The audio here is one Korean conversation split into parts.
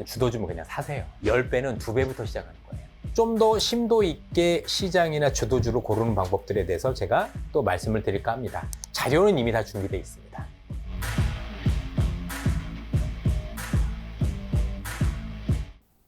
주도주면 그냥 사세요. 10배는 2배부터 시작하는 거예요. 좀 더 심도 있게 시장이나 주도주를 고르는 방법들에 대해서 제가 또 말씀을 드릴까 합니다. 자료는 이미 다 준비되어 있습니다.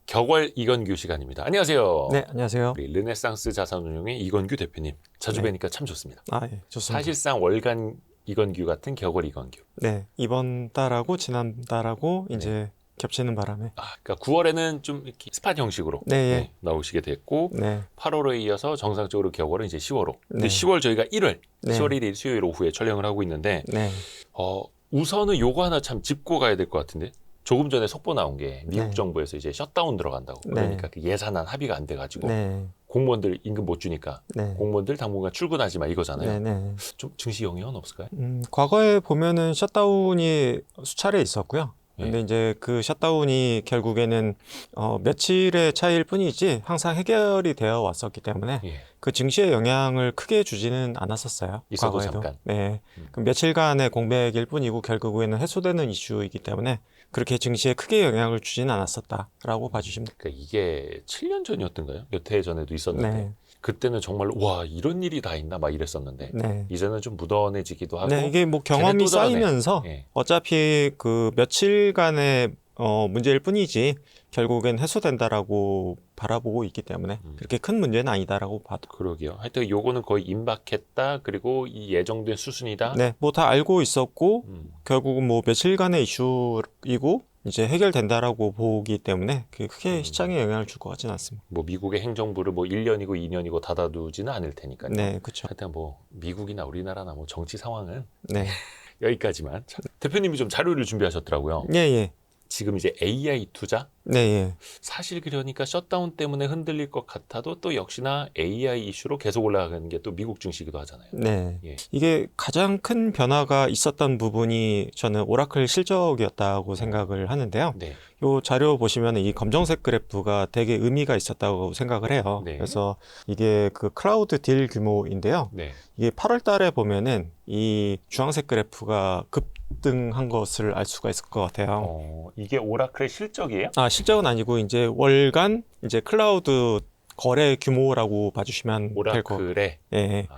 격월 이건규 시간입니다. 안녕하세요. 네, 안녕하세요. 우리 르네상스 자산운용의 이건규 대표님. 자주 네. 뵈니까 참 좋습니다. 예, 좋습니다. 사실상 월간 이건규 같은 격월 이건규. 네, 이번 달하고 지난 달하고 이제 겹치는 바람에. 그러니까 9월에는 좀 이렇게 스팟 형식으로 네. 나오시게 됐고 네, 8월에 이어서 정상적으로 격월은 이제 10월로. 근데 네. 10월 저희가 1월, 네. 10월 1일 수요일 오후에 촬영을 하고 있는데 네, 우선은 요거 하나 참 짚고 가야 될 것 같은데 조금 전에 속보 나온 게 미국 네. 정부에서 이제 셧다운 들어간다고. 그러니까 그 예산안 합의가 안 돼가지고 네, 공무원들 임금 못 주니까 네, 공무원들 당분간 출근하지 마 이거잖아요. 네, 네. 좀 증시 영향은 없을까요? 과거에 보면은 셧다운이 수차례 있었고요. 근데 이제 그 셧다운이 결국에는 며칠의 차이일 뿐이지 항상 해결이 되어 왔었기 때문에 예. 그 증시에 영향을 크게 주지는 않았었어요. 있어도 과거에도. 잠깐. 네. 그 며칠간의 공백일 뿐이고 결국에는 해소되는 이슈이기 때문에 그렇게 증시에 크게 영향을 주지는 않았었다라고 봐주시면 됩니다. 그러니까 이게 7년 전이었던가요? 몇 해 전에도 있었는데 네. 그때는 정말 와 이런 일이 다 있나 막 이랬었는데 네. 이제는 좀 묻어내지기도 하고 네, 이게 뭐 걔네 경험이 또 저러네. 쌓이면서 예. 어차피 그 며칠간의 문제일 뿐이지 결국엔 해소된다라고 바라보고 있기 때문에 그렇게 큰 문제는 아니다라고 봐도. 그러게요. 하여튼 요거는 거의 임박했다. 그리고 이 예정된 수순이다. 네, 뭐 다 알고 있었고 결국은 뭐 며칠간의 이슈이고 이제 해결된다라고 보기 때문에 그게 크게 시장에 영향을 줄 것 같지는 않습니다. 뭐 미국의 행정부를 뭐 1년이고 2년이고 닫아두지는 않을 테니까요. 네, 그렇죠. 하여튼 뭐 미국이나 우리나라나 뭐 정치 상황은 네, 여기까지만. 자, 대표님이 좀 자료를 준비하셨더라고요. 예, 예, 지금 이제 AI 투자? 네, 예. 사실 그러니까 셧다운 때문에 흔들릴 것 같아도 또 역시나 AI 이슈로 계속 올라가는 게 또 미국 증시이기도 하잖아요. 네. 예. 이게 가장 큰 변화가 있었던 부분이 저는 오라클 실적이었다고 생각을 하는데요. 네. 요 자료 보시면 이 검정색 그래프가 되게 의미가 있었다고 생각을 해요. 네. 그래서 이게 그 클라우드 딜 규모인데요. 네. 이게 8월 달에 보면은 이 주황색 그래프가 급등한 것을 알 수가 있을 것 같아요. 이게 오라클의 실적이에요? 실적은 아니고 이제 월간 이제 클라우드 거래 규모라고 봐주시면 될 것 같아요. 오라클의. 예. 아,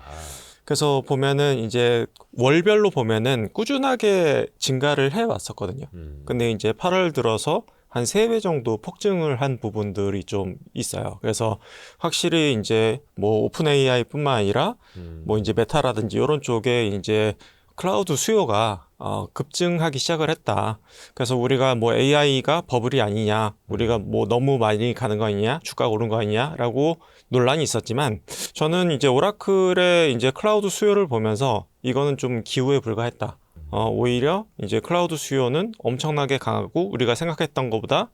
그래서 보면은 이제 월별로 보면은 꾸준하게 증가를 해 왔었거든요. 근데 이제 8월 들어서 한 3배 정도 폭증을 한 부분들이 좀 있어요. 그래서 확실히 이제 뭐 오픈 AI뿐만 아니라 뭐 이제 메타라든지 이런 쪽에 이제 클라우드 수요가 급증하기 시작을 했다. 그래서 우리가 뭐 AI가 버블이 아니냐, 우리가 뭐 너무 많이 가는 거 아니냐, 주가가 오른 거 아니냐라고 논란이 있었지만 저는 이제 오라클의 이제 클라우드 수요를 보면서 이거는 좀 기우에 불과했다. 오히려 이제 클라우드 수요는 엄청나게 강하고 우리가 생각했던 것보다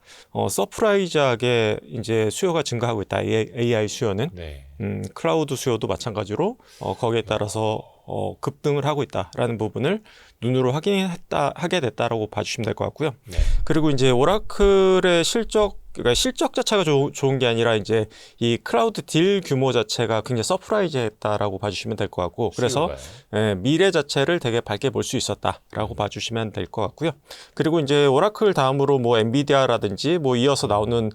서프라이즈하게 이제 수요가 증가하고 있다. AI 수요는. 네. 클라우드 수요도 마찬가지로 거기에 따라서 급등을 하고 있다라는 부분을 눈으로 하게 됐다라고 봐주시면 될 것 같고요. 네. 그리고 이제 오라클의 그러니까 실적 자체가 좋은 게 아니라 이제 이 클라우드 딜 규모 자체가 굉장히 서프라이즈했다라고 봐주시면 될 것 같고, 그래서 미래 자체를 되게 밝게 볼 수 있었다라고 봐주시면 될 것 같고요. 그리고 이제 오라클 다음으로 뭐 엔비디아라든지 뭐 이어서 나오는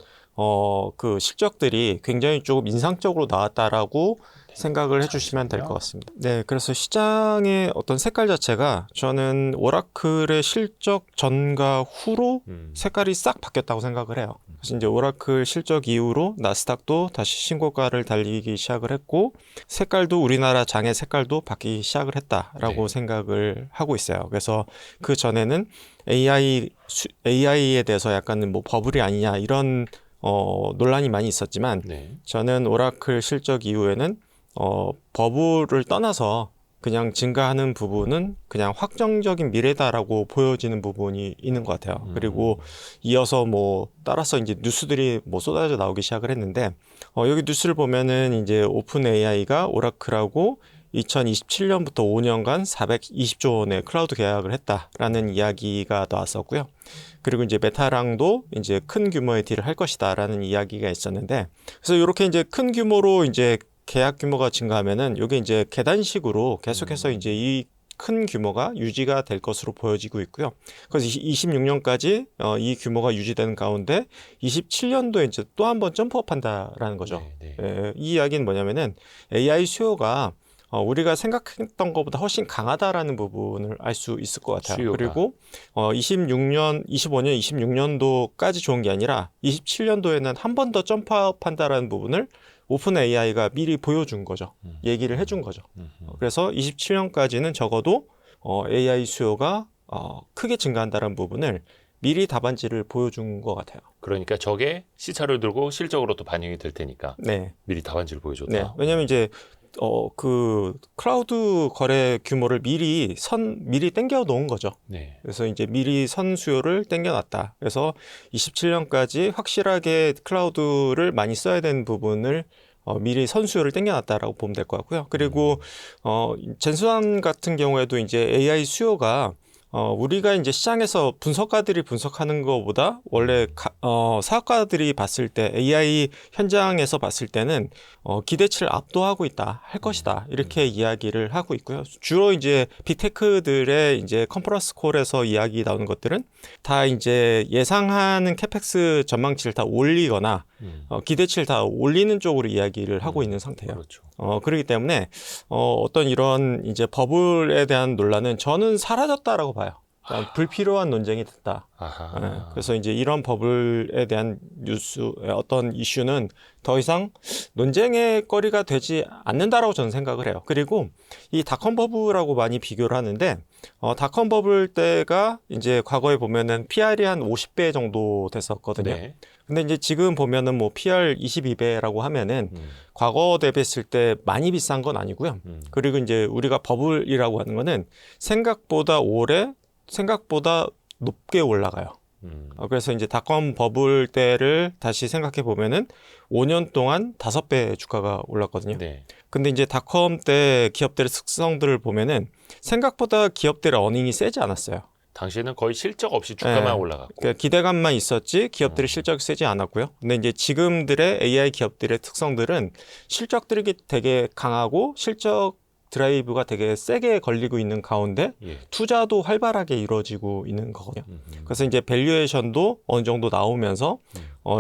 그 실적들이 굉장히 조금 인상적으로 나왔다라고 생각을 해주시면 될 것 같습니다. 네, 그래서 시장의 어떤 색깔 자체가 저는 오라클의 실적 전과 후로 색깔이 싹 바뀌었다고 생각을 해요. 그래서 이제 오라클 실적 이후로 나스닥도 다시 신고가를 달리기 시작을 했고 색깔도 우리나라 장의 색깔도 바뀌기 시작을 했다라고 생각을 하고 있어요. 그래서 그 전에는 AI에 대해서 약간 뭐 버블이 아니냐 이런 논란이 많이 있었지만 저는 오라클 실적 이후에는 버블을 떠나서 그냥 증가하는 부분은 그냥 확정적인 미래다라고 보여지는 부분이 있는 것 같아요. 그리고 이어서 뭐 따라서 이제 뉴스들이 뭐 쏟아져 나오기 시작을 했는데 여기 뉴스를 보면은 이제 오픈 AI가 오라클하고 2027년부터 5년간 420조 원의 클라우드 계약을 했다라는 이야기가 나왔었고요. 그리고 이제 메타랑도 이제 큰 규모의 딜을 할 것이다라는 이야기가 있었는데, 그래서 이렇게 이제 큰 규모로 이제 계약 규모가 증가하면은 이게 이제 계단식으로 계속해서 이제 이 큰 규모가 유지가 될 것으로 보여지고 있고요. 그래서 26년까지 이 규모가 유지되는 가운데 27년도에 이제 또 한 번 점프업한다라는 거죠. 네, 이 이야기는 뭐냐면은 AI 수요가 우리가 생각했던 것보다 훨씬 강하다라는 부분을 알 수 있을 것 같아요. 수요가. 그리고 25년, 26년도까지 좋은 게 아니라 27년도에는 한 번 더 점프업한다라는 부분을 오픈 AI가 미리 보여준 거죠. 얘기를 해준 거죠. 그래서 27년까지는 적어도 AI 수요가 크게 증가한다는 부분을 미리 답안지를 보여준 것 같아요. 그러니까 저게 시차를 들고 실적으로 또 반영이 될 테니까 네. 미리 답안지를 보여줬다. 네. 왜냐하면 이제 그 클라우드 거래 규모를 미리 땡겨 놓은 거죠. 네. 그래서 이제 미리 선 수요를 땡겨 놨다. 그래서 27년까지 확실하게 클라우드를 많이 써야 되는 부분을 미리 선수요를 땡겨놨다라고 보면 될 것 같고요. 그리고 젠수한 같은 경우에도 이제 AI 수요가 우리가 이제 시장에서 분석가들이 분석하는 것보다 원래 사업가들이 봤을 때 AI 현장에서 봤을 때는 기대치를 압도하고 있다 할 것이다 이렇게 이야기를 하고 있고요. 주로 이제 빅테크들의 이제 컨퍼런스 콜에서 이야기 나오는 것들은 다 이제 예상하는 캐펙스 전망치를 다 올리거나 기대치를 다 올리는 쪽으로 이야기를 하고 있는 상태예요. 그렇죠. 그렇기 때문에 어떤 이런 이제 버블에 대한 논란은 저는 사라졌다라고 봐요. 불필요한 논쟁이 됐다. 네, 그래서 이제 이런 버블에 대한 어떤 이슈는 더 이상 논쟁의 거리가 되지 않는다라고 저는 생각을 해요. 그리고 이 닷컴 버블하고 많이 비교를 하는데 닷컴 버블 때가 이제 과거에 보면은 PR이 한 50배 정도 됐었거든요. 네. 근데 이제 지금 보면은 뭐 PR 22배라고 하면은 과거 대비했을 때 많이 비싼 건 아니고요. 그리고 이제 우리가 버블이라고 하는 거는 생각보다 높게 올라가요. 그래서 이제 닷컴 버블 때를 다시 생각해 보면은 5년 동안 5배 주가가 올랐거든요. 네. 근데 이제 닷컴 때 기업들의 특성들을 보면은 생각보다 기업들의 어닝이 세지 않았어요. 당시에는 거의 실적 없이 주가만 네. 올라갔고. 그러니까 기대감만 있었지 기업들의 실적이 세지 않았고요. 근데 이제 지금들의 AI 기업들의 특성들은 실적들이 되게 강하고 실적 드라이브가 되게 세게 걸리고 있는 가운데 예. 투자도 활발하게 이루어지고 있는 거거든요. 그래서 이제 밸류에이션도 어느 정도 나오면서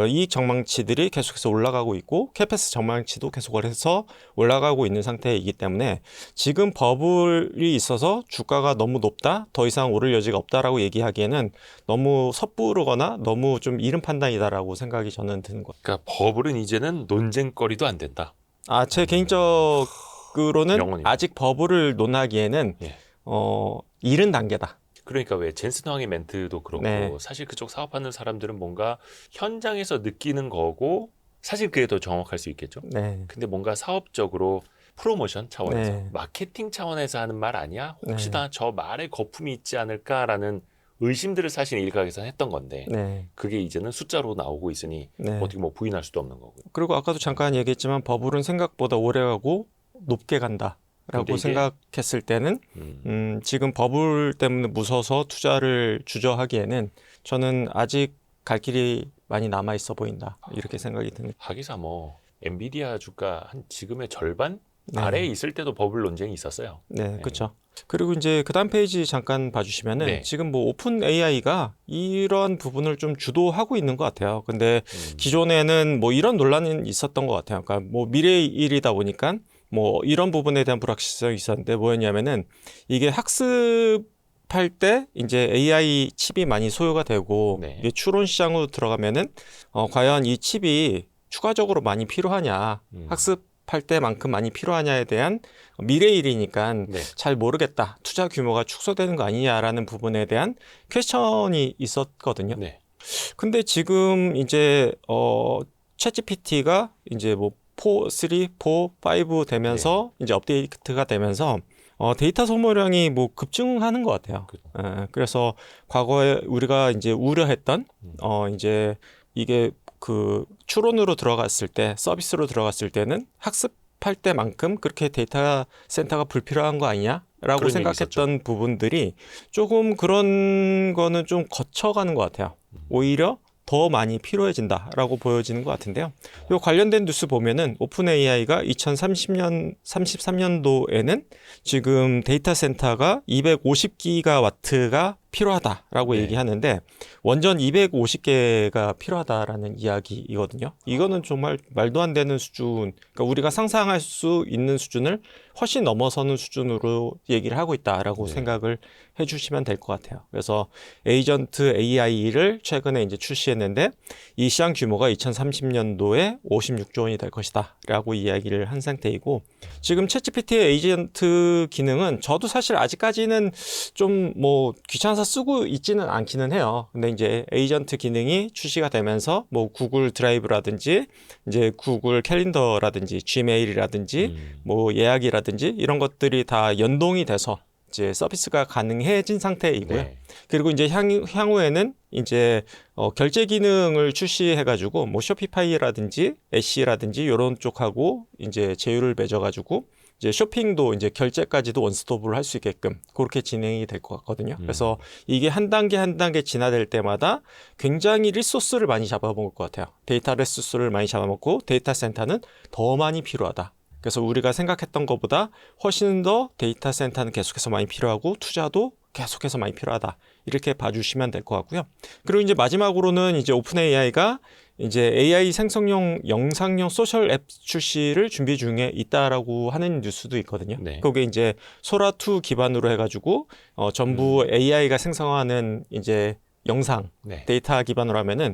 이익 전망치들이 계속해서 올라가고 있고 캐페스 전망치도 계속해서 올라가고 있는 상태이기 때문에 지금 버블이 있어서 주가가 너무 높다, 더 이상 오를 여지가 없다라고 얘기하기에는 너무 섣부르거나 너무 좀 이른 판단이다라고 생각이 저는 드는 거예요. 그러니까 버블은 이제는 논쟁거리도 안 된다. 제 개인적으로는 영혼입니다. 아직 버블을 논하기에는 예. 이른 단계다. 그러니까 왜 젠슨 황의 멘트도 그렇고 네. 사실 그쪽 사업하는 사람들은 뭔가 현장에서 느끼는 거고 사실 그게 더 정확할 수 있겠죠. 네. 근데 뭔가 사업적으로 프로모션 차원에서 네. 마케팅 차원에서 하는 말 아니야? 혹시나 저 말에 거품이 있지 않을까라는 의심들을 사실 일각에서 했던 건데 네. 그게 이제는 숫자로 나오고 있으니 네. 어떻게 뭐 부인할 수도 없는 거고요. 그리고 아까도 잠깐 얘기했지만 버블은 생각보다 오래 가고 높게 간다라고 근데 이게- 생각했을 때는 지금 버블 때문에 무서워서 투자를 주저하기에는 저는 아직 갈 길이 많이 남아 있어 보인다 이렇게 생각이 듭니다. 하기사 뭐 엔비디아 주가 한 지금의 절반 네. 아래에 있을 때도 버블 논쟁이 있었어요. 네, 그렇죠. 그리고 이제 그다음 페이지 잠깐 봐주시면은 네. 지금 뭐 오픈 AI가 이런 부분을 좀 주도하고 있는 것 같아요. 근데 기존에는 뭐 이런 논란이 있었던 것 같아요. 그러니까 뭐 미래의 일이다 보니까 뭐 이런 부분에 대한 불확실성이 있었는데 뭐였냐면은 이게 학습할 때 이제 AI 칩이 많이 소요가 되고 네. 이게 추론 시장으로 들어가면은 과연 이 칩이 추가적으로 많이 필요하냐, 학습할 때만큼 많이 필요하냐에 대한 미래의 일이니까 네. 잘 모르겠다. 투자 규모가 축소되는 거 아니냐라는 부분에 대한 퀘스천이 있었거든요. 네. 근데 지금 이제 챗GPT가 이제 뭐 4, 3, 4, 5 되면서 이제 업데이트가 되면서 데이터 소모량이 뭐 급증하는 것 같아요. 그래서 과거에 우리가 이제 우려했던 이제 이게 그 추론으로 들어갔을 때 서비스로 들어갔을 때는 학습할 때만큼 그렇게 데이터 센터가 불필요한 거 아니냐라고 그런 생각했던 부분들이 조금 그런 거는 좀 거쳐가는 것 같아요. 오히려 더 많이 필요해진다라고 보여지는 것 같은데요. 이 관련된 뉴스 보면은 오픈 AI가 2033년도에는 지금 데이터 센터가 250기가와트가 필요하다라고 네. 얘기하는데 원전 250개가 필요하다라는 이야기이거든요. 이거는 정말 말도 안 되는 수준, 그러니까 우리가 상상할 수 있는 수준을 훨씬 넘어서는 수준으로 얘기를 하고 있다라고 네. 생각을 해주시면 될 것 같아요. 그래서 에이전트 AI를 최근에 이제 출시했는데 이 시장 규모가 2030년도에 56조 원이 될 것이다라고 이야기를 한 상태이고 지금 챗GPT의 에이전트 기능은 저도 사실 아직까지는 좀 뭐 귀찮아서 쓰고 있지는 않기는 해요. 근데 이제 에이전트 기능이 출시가 되면서 뭐 구글 드라이브라든지 이제 구글 캘린더라든지 지메일이라든지 뭐 예약이라든지 이런 것들이 다 연동이 돼서 이제 서비스가 가능해진 상태이고요. 네. 그리고 이제 향후에는 이제 결제 기능을 출시해가지고 뭐 쇼피파이라든지 애쉬라든지 이런 쪽하고 이제 제휴를 맺어가지고 이제 쇼핑도 이제 결제까지도 원스톱으로 할 수 있게끔 그렇게 진행이 될 것 같거든요. 그래서 이게 한 단계 한 단계 진화될 때마다 굉장히 리소스를 많이 잡아먹을 것 같아요. 데이터 리소스를 많이 잡아먹고 데이터 센터는 더 많이 필요하다. 그래서 우리가 생각했던 것보다 훨씬 더 데이터 센터는 계속해서 많이 필요하고 투자도 계속해서 많이 필요하다. 이렇게 봐주시면 될 것 같고요. 그리고 이제 마지막으로는 이제 오픈 AI가 이제 AI 생성용 영상용 소셜 앱 출시를 준비 중에 있다라고 하는 뉴스도 있거든요. 네. 그게 이제 소라2 기반으로 해가지고 전부 AI가 생성하는 이제 영상 네. 데이터 기반으로 하면은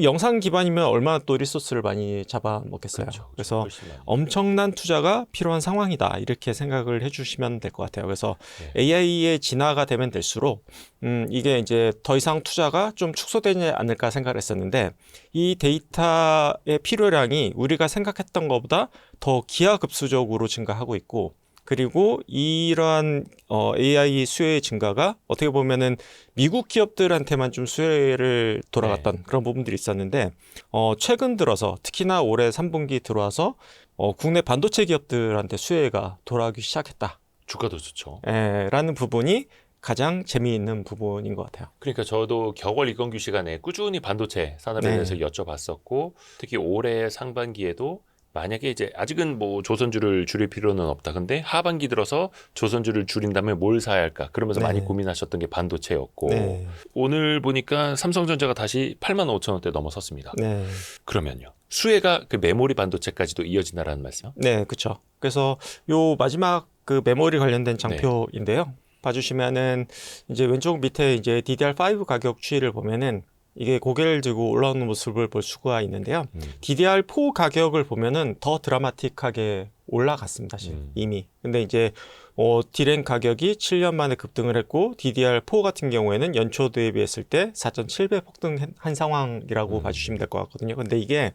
영상 기반이면 얼마나 또 리소스를 많이 잡아먹겠어요. 그렇죠. 그래서 훨씬 많이. 엄청난 투자가 필요한 상황이다. 이렇게 생각을 해주시면 될 것 같아요. 그래서 네. AI의 진화가 되면 될수록 이게 이제 더 이상 투자가 좀 축소되지 않을까 생각을 했었는데 이 데이터의 필요량이 우리가 생각했던 것보다 더 기하급수적으로 증가하고 있고 그리고 이러한 AI 수요의 증가가 어떻게 보면은 미국 기업들한테만 좀 수혜를 돌아갔던 그런 부분들이 있었는데 최근 들어서 특히나 올해 3분기 들어와서 국내 반도체 기업들한테 수혜가 돌아가기 시작했다. 주가도 좋죠. 라는 부분이 가장 재미있는 부분인 것 같아요. 그러니까 저도 격월 이건규 시간에 꾸준히 반도체 산업에 네. 대해서 여쭤봤었고 특히 올해 상반기에도 만약에 이제 아직은 뭐 조선주를 줄일 필요는 없다. 근데 하반기 들어서 조선주를 줄인다면 뭘 사야 할까? 그러면서 네. 많이 고민하셨던 게 반도체였고 네. 오늘 보니까 삼성전자가 다시 85,000원대 넘어섰습니다. 네. 그러면요. 수혜가 그 메모리 반도체까지도 이어진다라는 말씀? 네, 그렇죠. 그래서 요 마지막 그 메모리 관련된 장표인데요. 봐주시면은 이제 왼쪽 밑에 이제 DDR5 가격 추이를 보면은 이게 고개를 들고 올라오는 모습을 볼 수가 있는데요. DDR4 가격을 보면은 더 드라마틱하게 올라갔습니다, 사실 이미. 근데 이제 D램 가격이 7년 만에 급등을 했고 DDR4 같은 경우에는 연초 대비했을 때 4.7배 폭등한 상황이라고 봐주시면 될 것 같거든요. 근데 이게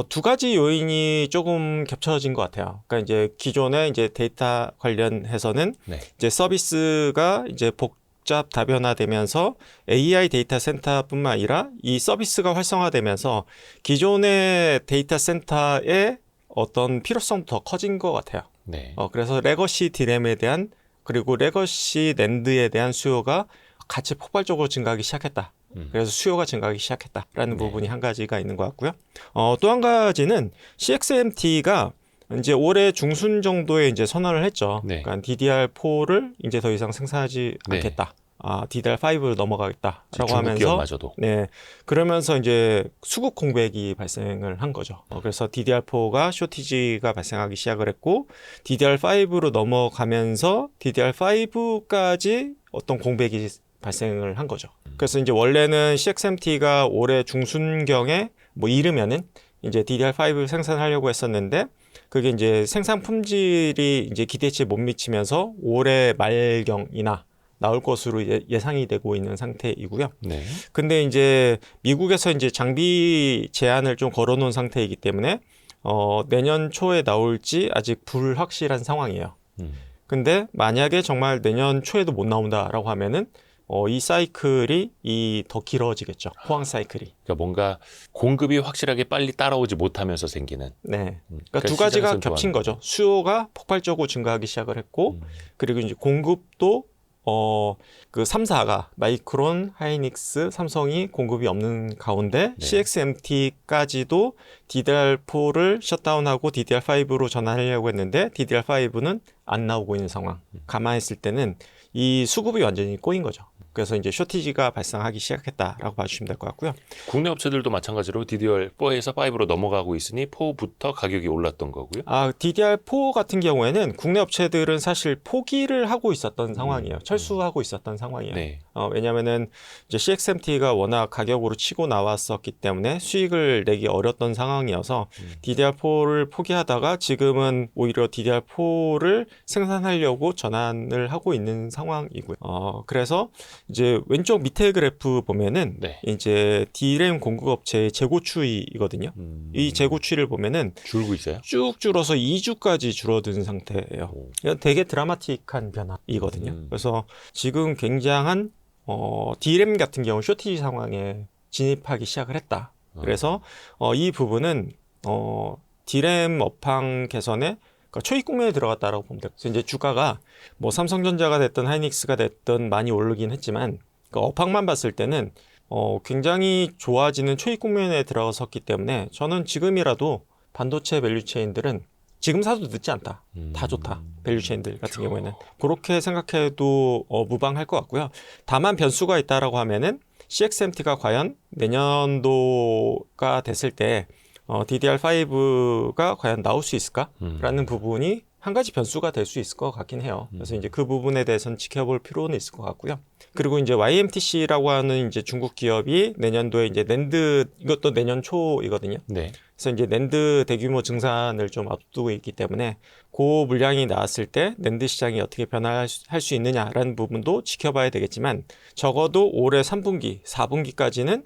두 가지 요인이 조금 겹쳐진 것 같아요. 그러니까 이제 기존에 이제 데이터 관련해서는 네. 이제 서비스가 이제 복잡 다변화되면서 AI 데이터 센터뿐만 아니라 이 서비스가 활성화되면서 기존의 데이터 센터의 어떤 필요성도 더 커진 것 같아요. 네. 그래서 레거시 D램에 대한 그리고 레거시 낸드에 대한 수요가 같이 폭발적으로 증가하기 시작했다. 그래서 수요가 증가하기 시작했다라는 부분이 한 가지가 있는 것 같고요. 또 한 가지는 CXMT가 이제 올해 중순 정도에 이제 선언을 했죠. 네. 그러니까 DDR4를 이제 더 이상 생산하지 네. 않겠다. DDR5로 넘어가겠다라고 중국 하면서 기업마저도. 네, 그러면서 이제 수급 공백이 발생을 한 거죠. 그래서 DDR4가 쇼티지가 발생하기 시작을 했고 DDR5로 넘어가면서 DDR5까지 어떤 공백이 발생을 한 거죠. 그래서 이제 원래는 CXMT가 올해 중순경에 뭐 이르면은 이제 DDR5 생산하려고 했었는데 그게 이제 생산 품질이 이제 기대치에 못 미치면서 올해 말경이나 나올 것으로 예상이 되고 있는 상태이고요. 네. 근데 이제 미국에서 이제 장비 제한을 좀 걸어놓은 상태이기 때문에 내년 초에 나올지 아직 불확실한 상황이에요. 근데 만약에 정말 내년 초에도 못 나온다라고 하면은 이 사이클이 더 길어지겠죠. 호황 사이클이. 그러니까 뭔가 공급이 확실하게 빨리 따라오지 못하면서 생기는. 네. 그러니까 두 가지가 겹친 거죠. 수요가 폭발적으로 증가하기 시작을 했고, 그리고 이제 공급도 그 3사가 마이크론, 하이닉스, 삼성이 공급이 없는 가운데 네. CXMT까지도 DDR4를 셧다운하고 DDR5로 전환하려고 했는데 DDR5는 안 나오고 있는 상황. 감안했을 때는 이 수급이 완전히 꼬인 거죠. 그래서 이제 쇼티지가 발생하기 시작했다라고 봐주시면 될 것 같고요. 국내 업체들도 마찬가지로 DDR4에서 5로 넘어가고 있으니 4부터 가격이 올랐던 거고요. DDR4 같은 경우에는 국내 업체들은 사실 포기를 하고 있었던 상황이에요. 철수하고 있었던 상황이에요. 네. 왜냐면은 이제 CXMT가 워낙 가격으로 치고 나왔었기 때문에 수익을 내기 어렸던 상황이어서 DDR4를 포기하다가 지금은 오히려 DDR4를 생산하려고 전환을 하고 있는 상황이고요. 그래서 이제 왼쪽 밑에 그래프 보면은 네. 이제 DRAM 공급업체의 재고 추이거든요. 이 재고 추이를 보면은 줄고 있어요? 쭉 줄어서 2주까지 줄어든 상태예요. 이건 되게 드라마틱한 변화이거든요. 그래서 지금 굉장한 DRAM 같은 경우 쇼티지 상황에 진입하기 시작을 했다. 그래서 이 부분은 DRAM 업황 개선에 그러니까 초입 국면에 들어갔다라고 보면 돼요. 그래서 이제 주가가 뭐 삼성전자가 됐든 하이닉스가 됐든 많이 오르긴 했지만 그러니까 업황만 봤을 때는 굉장히 좋아지는 초입 국면에 들어섰기 때문에 저는 지금이라도 반도체 밸류체인들은 지금 사도 늦지 않다. 다 좋다. 밸류체인들 같은 경우에는 그렇게 생각해도 무방할 것 같고요. 다만 변수가 있다라고 하면은 CXMT가 과연 내년도가 됐을 때 DDR5가 과연 나올 수 있을까라는 부분이 한 가지 변수가 될 수 있을 것 같긴 해요. 그래서 이제 그 부분에 대해서는 지켜볼 필요는 있을 것 같고요. 그리고 이제 YMTC라고 하는 이제 중국 기업이 내년도에 이제 낸드 이것도 내년 초이거든요. 네. 그래서 이제 낸드 대규모 증산을 좀 앞두고 있기 때문에 그 물량이 나왔을 때 낸드 시장이 어떻게 변화할 수 있느냐라는 부분도 지켜봐야 되겠지만 적어도 올해 3분기, 4분기까지는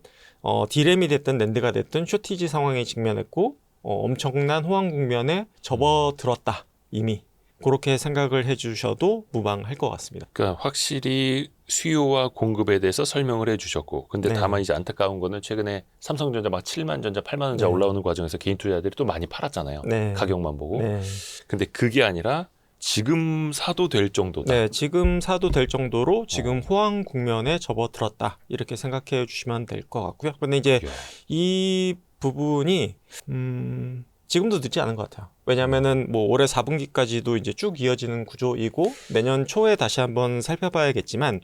D램이 됐든 낸드가 됐든 쇼티지 상황에 직면했고 엄청난 호황 국면에 접어들었다 이미 그렇게 생각을 해주셔도 무방할 것 같습니다. 그러니까 확실히 수요와 공급에 대해서 설명을 해주셨고, 근데 네. 다만 이제 안타까운 거는 최근에 삼성전자 막 7만 전자, 8만 전자 네. 올라오는 과정에서 개인 투자자들이 또 많이 팔았잖아요. 네. 가격만 보고. 네. 근데 그게 아니라 지금 사도 될 정도다. 네, 지금 사도 될 정도로 지금 호황 국면에 접어들었다 이렇게 생각해 주시면 될 것 같고요. 근데 이제 이야. 이 부분이 지금도 늦지 않은 것 같아요. 왜냐하면은 뭐 올해 4분기까지도 이제 쭉 이어지는 구조이고 내년 초에 다시 한번 살펴봐야겠지만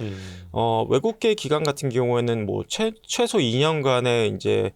외국계 기관 같은 경우에는 뭐 최소 2년간의 이제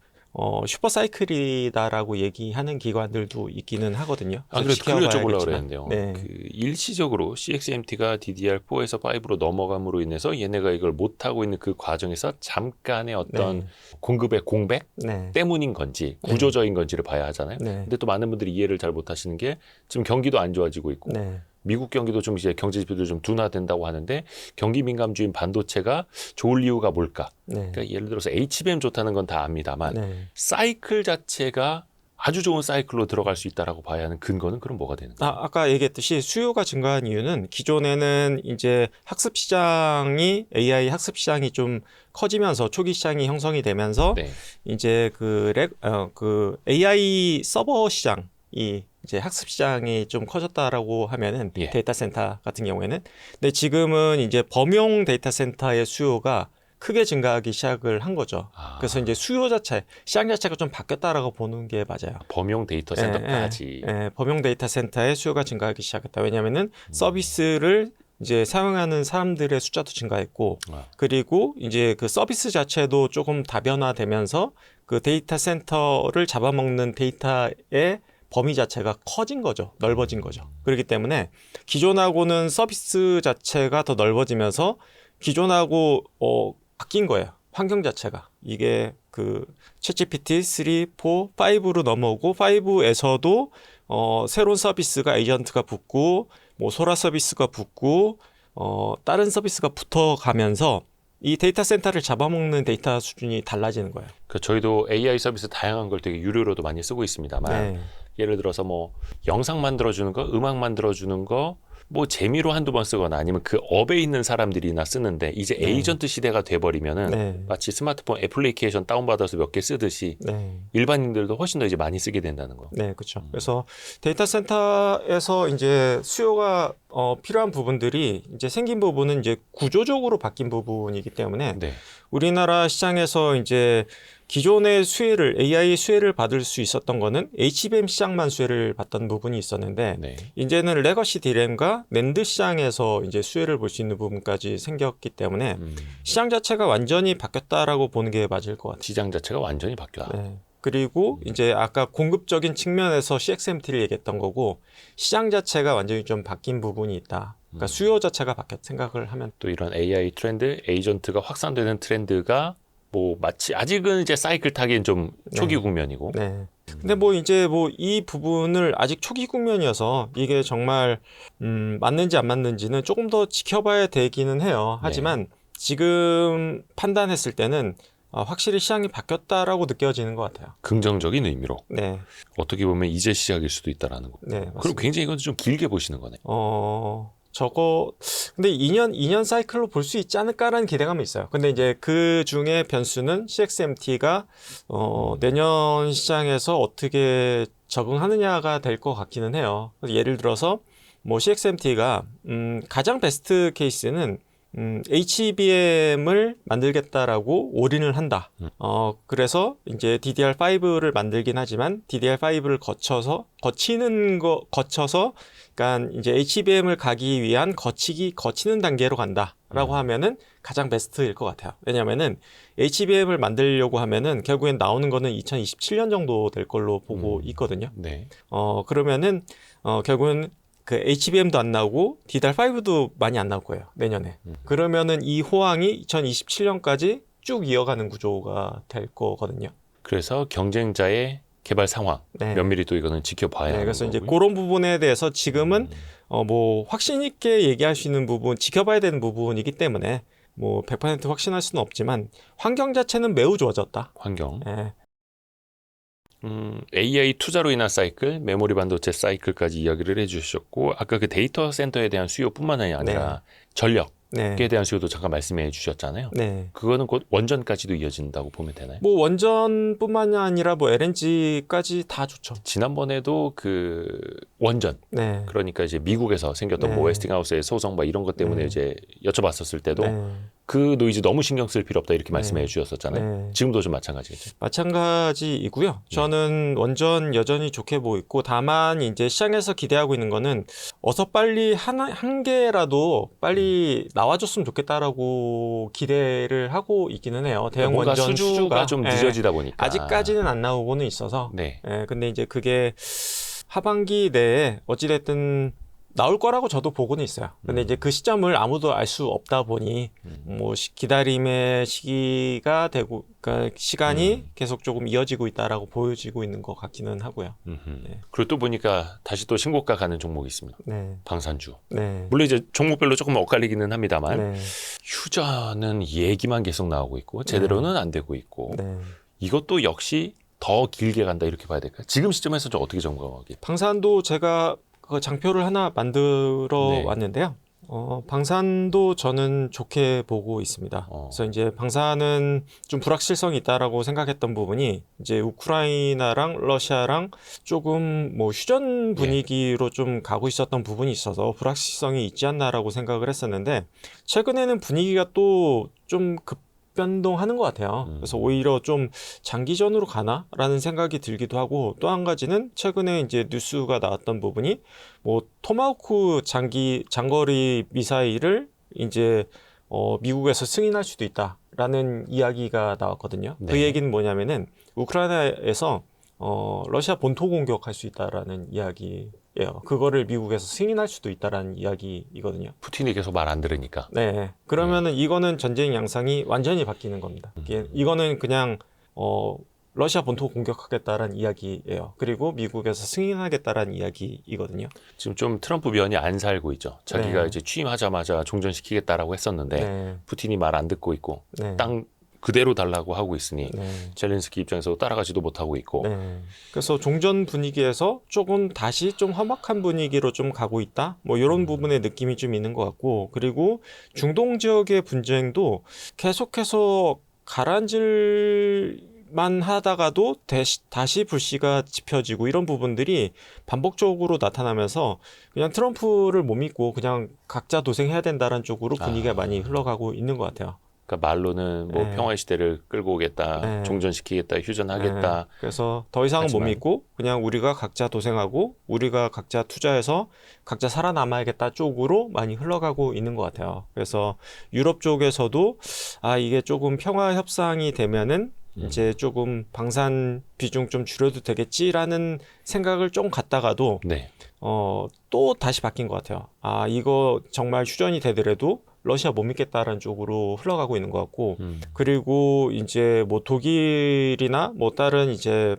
슈퍼 사이클이다라고 얘기하는 기관들도 있기는 하거든요. 그래도 그걸 여쭤보려고 그랬는데요. 네. 그 일시적으로 CXMT가 DDR4에서 5로 넘어감으로 인해서 얘네가 이걸 못하고 있는 그 과정에서 잠깐의 어떤 네. 공급의 공백 네. 때문인 건지 구조적인 건지를 봐야 하잖아요. 네. 근데 또 많은 분들이 이해를 잘 못하시는 게 지금 경기도 안 좋아지고 있고 네. 미국 경기도 좀 이제 경제 지표도 좀 둔화된다고 하는데 경기 민감주인 반도체가 좋을 이유가 뭘까? 네. 그러니까 예를 들어서 HBM 좋다는 건 다 압니다만 네. 사이클 자체가 아주 좋은 사이클로 들어갈 수 있다라고 봐야 하는 근거는 그럼 뭐가 되는 거예요? 아까 얘기했듯이 수요가 증가한 이유는 기존에는 이제 학습 시장이 AI 학습 시장이 좀 커지면서 초기 시장이 형성이 되면서 네. 이제 그 AI 서버 시장이 이제 학습 시장이 좀 커졌다라고 하면은 예. 데이터 센터 같은 경우에는 근데 지금은 이제 범용 데이터 센터의 수요가 크게 증가하기 시작을 한 거죠. 그래서 이제 수요 자체, 시장 자체가 좀 바뀌었다라고 보는 게 맞아요. 범용 데이터 센터까지. 범용 데이터 센터의 수요가 증가하기 시작했다. 왜냐하면은 서비스를 이제 사용하는 사람들의 숫자도 증가했고, 그리고 이제 그 서비스 자체도 조금 다변화되면서 그 데이터 센터를 잡아먹는 데이터의 범위 자체가 커진 거죠. 넓어진 거죠. 그렇기 때문에 기존하고는 서비스 자체가 더 넓어지면서 기존하고 바뀐 거예요. 환경 자체가. 이게 그 챗GPT 3, 4, 5로 넘어오고 5에서도 새로운 서비스가 에이전트가 붙고 뭐 소라 서비스가 붙고 다른 서비스가 붙어가면서 이 데이터 센터를 잡아먹는 데이터 수준이 달라지는 거예요. 그 저희도 AI 서비스 다양한 걸 되게 유료로도 많이 쓰고 있습니다만 네. 예를 들어서 뭐 영상 만들어주는 거, 음악 만들어주는 거, 뭐 재미로 한두 번 쓰거나 아니면 그 업에 있는 사람들이나 쓰는데 이제 네. 에이전트 시대가 돼버리면은 네. 마치 스마트폰 애플리케이션 다운받아서 몇 개 쓰듯이 네. 일반인들도 훨씬 더 이제 많이 쓰게 된다는 거. 네, 그렇죠. 그래서 데이터 센터에서 이제 수요가 필요한 부분들이 이제 생긴 부분은 이제 구조적으로 바뀐 부분이기 때문에 네. 우리나라 시장에서 이제 기존의 수혜를 AI 수혜를 받을 수 있었던 거는 HBM 시장만 수혜를 받던 부분이 있었는데 네. 이제는 레거시 D램과 낸드 시장에서 이제 수혜를 볼 수 있는 부분까지 생겼기 때문에 시장 자체가 완전히 바뀌었다라고 보는 게 맞을 것 같아요. 시장 자체가 완전히 바뀌었다. 네. 그리고 이제 아까 공급적인 측면에서 CXMT를 얘기했던 거고 시장 자체가 완전히 좀 바뀐 부분이 있다. 그러니까 수요 자체가 바뀌었 생각을 하면 또 이런 AI 트렌드, 에이전트가 확산되는 트렌드가 뭐 마치 아직은 이제 사이클 타기엔 좀 초기 네. 국면이고. 네. 근데 뭐 이제 뭐 이 부분을 아직 초기 국면이어서 이게 정말 맞는지 안 맞는지는 조금 더 지켜봐야 되기는 해요. 하지만 지금 판단했을 때는 확실히 시장이 바뀌었다라고 느껴지는 것 같아요. 긍정적인 의미로 네. 어떻게 보면 이제 시작일 수도 있다라는 거. 네. 그럼 맞습니다. 굉장히 이건 좀 길게 보시는 거네. 저거 근데 2년 사이클로 볼 수 있지 않을까라는 기대감이 있어요. 근데 이제 그 중에 변수는 CXMT가 내년 시장에서 어떻게 적응하느냐가 될 것 같기는 해요. 예를 들어서 뭐 CXMT가 가장 베스트 케이스는 HBM을 만들겠다라고 올인을 한다. 그래서 이제 DDR5를 만들긴 하지만 DDR5를 거쳐서 그러니까 이제 HBM을 가기 위한 거치는 단계로 간다라고 하면은 가장 베스트일 것 같아요. 왜냐면은 HBM을 만들려고 하면은 결국엔 나오는 거는 2027년 정도 될 걸로 보고 있거든요. 네. 그러면은 결국은 그 HBM도 안 나오고 DDR5도 많이 안 나올 거예요. 내년에. 그러면은 이 호황이 2027년까지 쭉 이어가는 구조가 될 거거든요. 그래서 경쟁자의 개발 상황 네. 면밀히 또 이거는 지켜봐야 네, 하는 그래서 이제 거고요. 그런 부분에 대해서 지금은 뭐 확신 있게 얘기할 수 있는 부분, 지켜봐야 되는 부분이기 때문에 뭐 100% 확신할 수는 없지만 환경 자체는 매우 좋아졌다. 환경. 네. AI 투자로 인한 사이클, 메모리 반도체 사이클까지 이야기를 해주셨고 아까 그 데이터 센터에 대한 수요뿐만 아니라 전력에 네. 대한 수요도 잠깐 말씀해 주셨잖아요. 네. 그거는 곧 원전까지도 이어진다고 보면 되나요? 뭐 원전뿐만이 아니라 뭐 LNG까지 다 좋죠. 지난번에도 그 원전 네. 그러니까 이제 미국에서 생겼던 네. 뭐 웨스팅하우스의 소송 막 이런 것 때문에 네. 이제 여쭤봤었을 때도 네. 그 노이즈 너무 신경 쓸 필요 없다 이렇게 말씀해 네. 주셨었잖아요. 네. 지금도 좀 마찬가지겠죠. 마찬가지이고요. 저는 원전 여전히 좋게 보고 있고 다만 이제 시장에서 기대하고 있는 거는 어서 빨리 한 개라도 빨리 나와줬으면 좋겠다라고 기대를 하고 있기는 해요. 대형 뭔가 원전 수주가 좀 예, 늦어지다 보니까 아직까지는 안 나오고는 있어서 네. 근데 이제 그게 하반기 내에 어찌됐든 나올 거라고 저도 보고는 있어요. 근데 이제 그 시점을 아무도 알 수 없다 보니 뭐 기다림의 시기가 되고 그러니까 시간이 계속 조금 이어지고 있다라고 보여지고 있는 것 같기는 하고요. 네. 그리고 또 보니까 다시 또 신고가 가는 종목이 있습니다. 네. 방산주. 네. 물론 이제 종목별로 조금 엇갈리기는 합니다만 네. 휴전은 얘기만 계속 나오고 있고 제대로는 안 되고 있고 네. 이것도 역시 더 길게 간다 이렇게 봐야 될까요? 지금 시점에서 좀 어떻게 점검하기? 방산도 제가 그 장표를 하나 만들어 네. 왔는데요. 방산도 저는 좋게 보고 있습니다. 그래서 이제 방산은 좀 불확실성이 있다라고 생각했던 부분이 이제 우크라이나랑 러시아랑 조금 뭐 휴전 분위기로 좀 가고 있었던 부분이 있어서 불확실성이 있지 않나라고 생각을 했었는데 최근에는 분위기가 또 좀 급변동하는 것 같아요. 그래서 오히려 좀 장기전으로 가나라는 생각이 들기도 하고 또 한 가지는 최근에 이제 뉴스가 나왔던 부분이 뭐 토마호크 장거리 미사일을 이제 미국에서 승인할 수도 있다라는 이야기가 나왔거든요. 네. 그 얘기는 뭐냐면은 우크라이나에서 러시아 본토 공격할 수 있다라는 이야기예요. 그거를 미국에서 승인할 수도 있다라는 이야기이거든요. 푸틴이 계속 말 안 들으니까. 네. 그러면은 이거는 전쟁 양상이 완전히 바뀌는 겁니다. 이거는 그냥 러시아 본토 공격하겠다라는 이야기예요. 그리고 미국에서 승인하겠다라는 이야기이거든요. 지금 좀 트럼프 위원이 안 살고 있죠. 자기가 네. 이제 취임하자마자 종전시키겠다라고 했었는데 네. 푸틴이 말 안 듣고 있고 네. 땅 그대로 달라고 하고 있으니 네. 젤렌스키 입장에서 따라가지도 못하고 있고 네. 그래서 종전 분위기에서 조금 다시 좀 험악한 분위기로 좀 가고 있다. 뭐 이런 부분의 느낌이 좀 있는 것 같고 그리고 중동 지역의 분쟁도 계속해서 가라앉을 만 하다가도 다시 불씨가 지펴지고 이런 부분들이 반복적으로 나타나면서 그냥 트럼프를 못 믿고 그냥 각자 도생해야 된다는 쪽으로 분위기가 많이 흘러가고 있는 것 같아요. 그러니까 말로는 뭐 네. 평화의 시대를 끌고 오겠다, 네. 종전시키겠다, 휴전하겠다. 네. 그래서 더 이상은 못 하지만- 믿고 그냥 우리가 각자 도생하고 우리가 각자 투자해서 각자 살아남아야겠다 쪽으로 많이 흘러가고 있는 것 같아요. 그래서 유럽 쪽에서도 이게 조금 평화 협상이 되면은 이제 조금 방산 비중 좀 줄여도 되겠지라는 생각을 좀 갖다가도 네. 또 다시 바뀐 것 같아요. 이거 정말 휴전이 되더라도 러시아 못 믿겠다라는 쪽으로 흘러가고 있는 것 같고, 그리고 이제 뭐 독일이나 뭐 다른 이제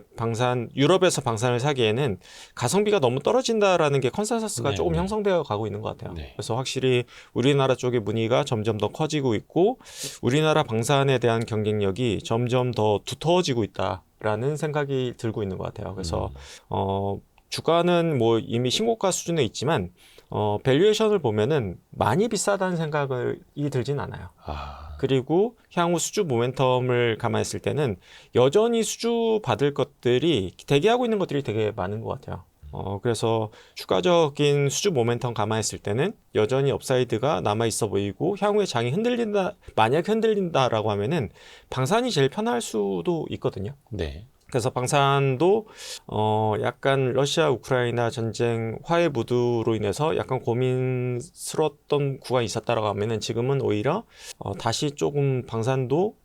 유럽에서 방산을 사기에는 가성비가 너무 떨어진다라는 게 컨센서스가 네, 조금 네. 형성되어 가고 있는 것 같아요. 네. 그래서 확실히 우리나라 쪽의 문의가 점점 더 커지고 있고, 우리나라 방산에 대한 경쟁력이 점점 더 두터워지고 있다라는 생각이 들고 있는 것 같아요. 그래서 주가는 뭐 이미 신고가 수준에 있지만 밸류에이션을 보면은 많이 비싸다는 생각이 들진 않아요. 그리고 향후 수주 모멘텀을 감안했을 때는 여전히 수주 받을 것들이 대기하고 있는 것들이 되게 많은 것 같아요. 그래서 추가적인 수주 모멘텀 감안했을 때는 여전히 업사이드가 남아 있어 보이고 향후에 장이 만약에 흔들린다라고 하면은 방산이 제일 편할 수도 있거든요. 네. 그래서 방산도 약간 러시아 우크라이나 전쟁 화해 무드로 인해서 약간 고민스러웠던 구간이 있었다라고 하면은 지금은 오히려 다시 조금 방산도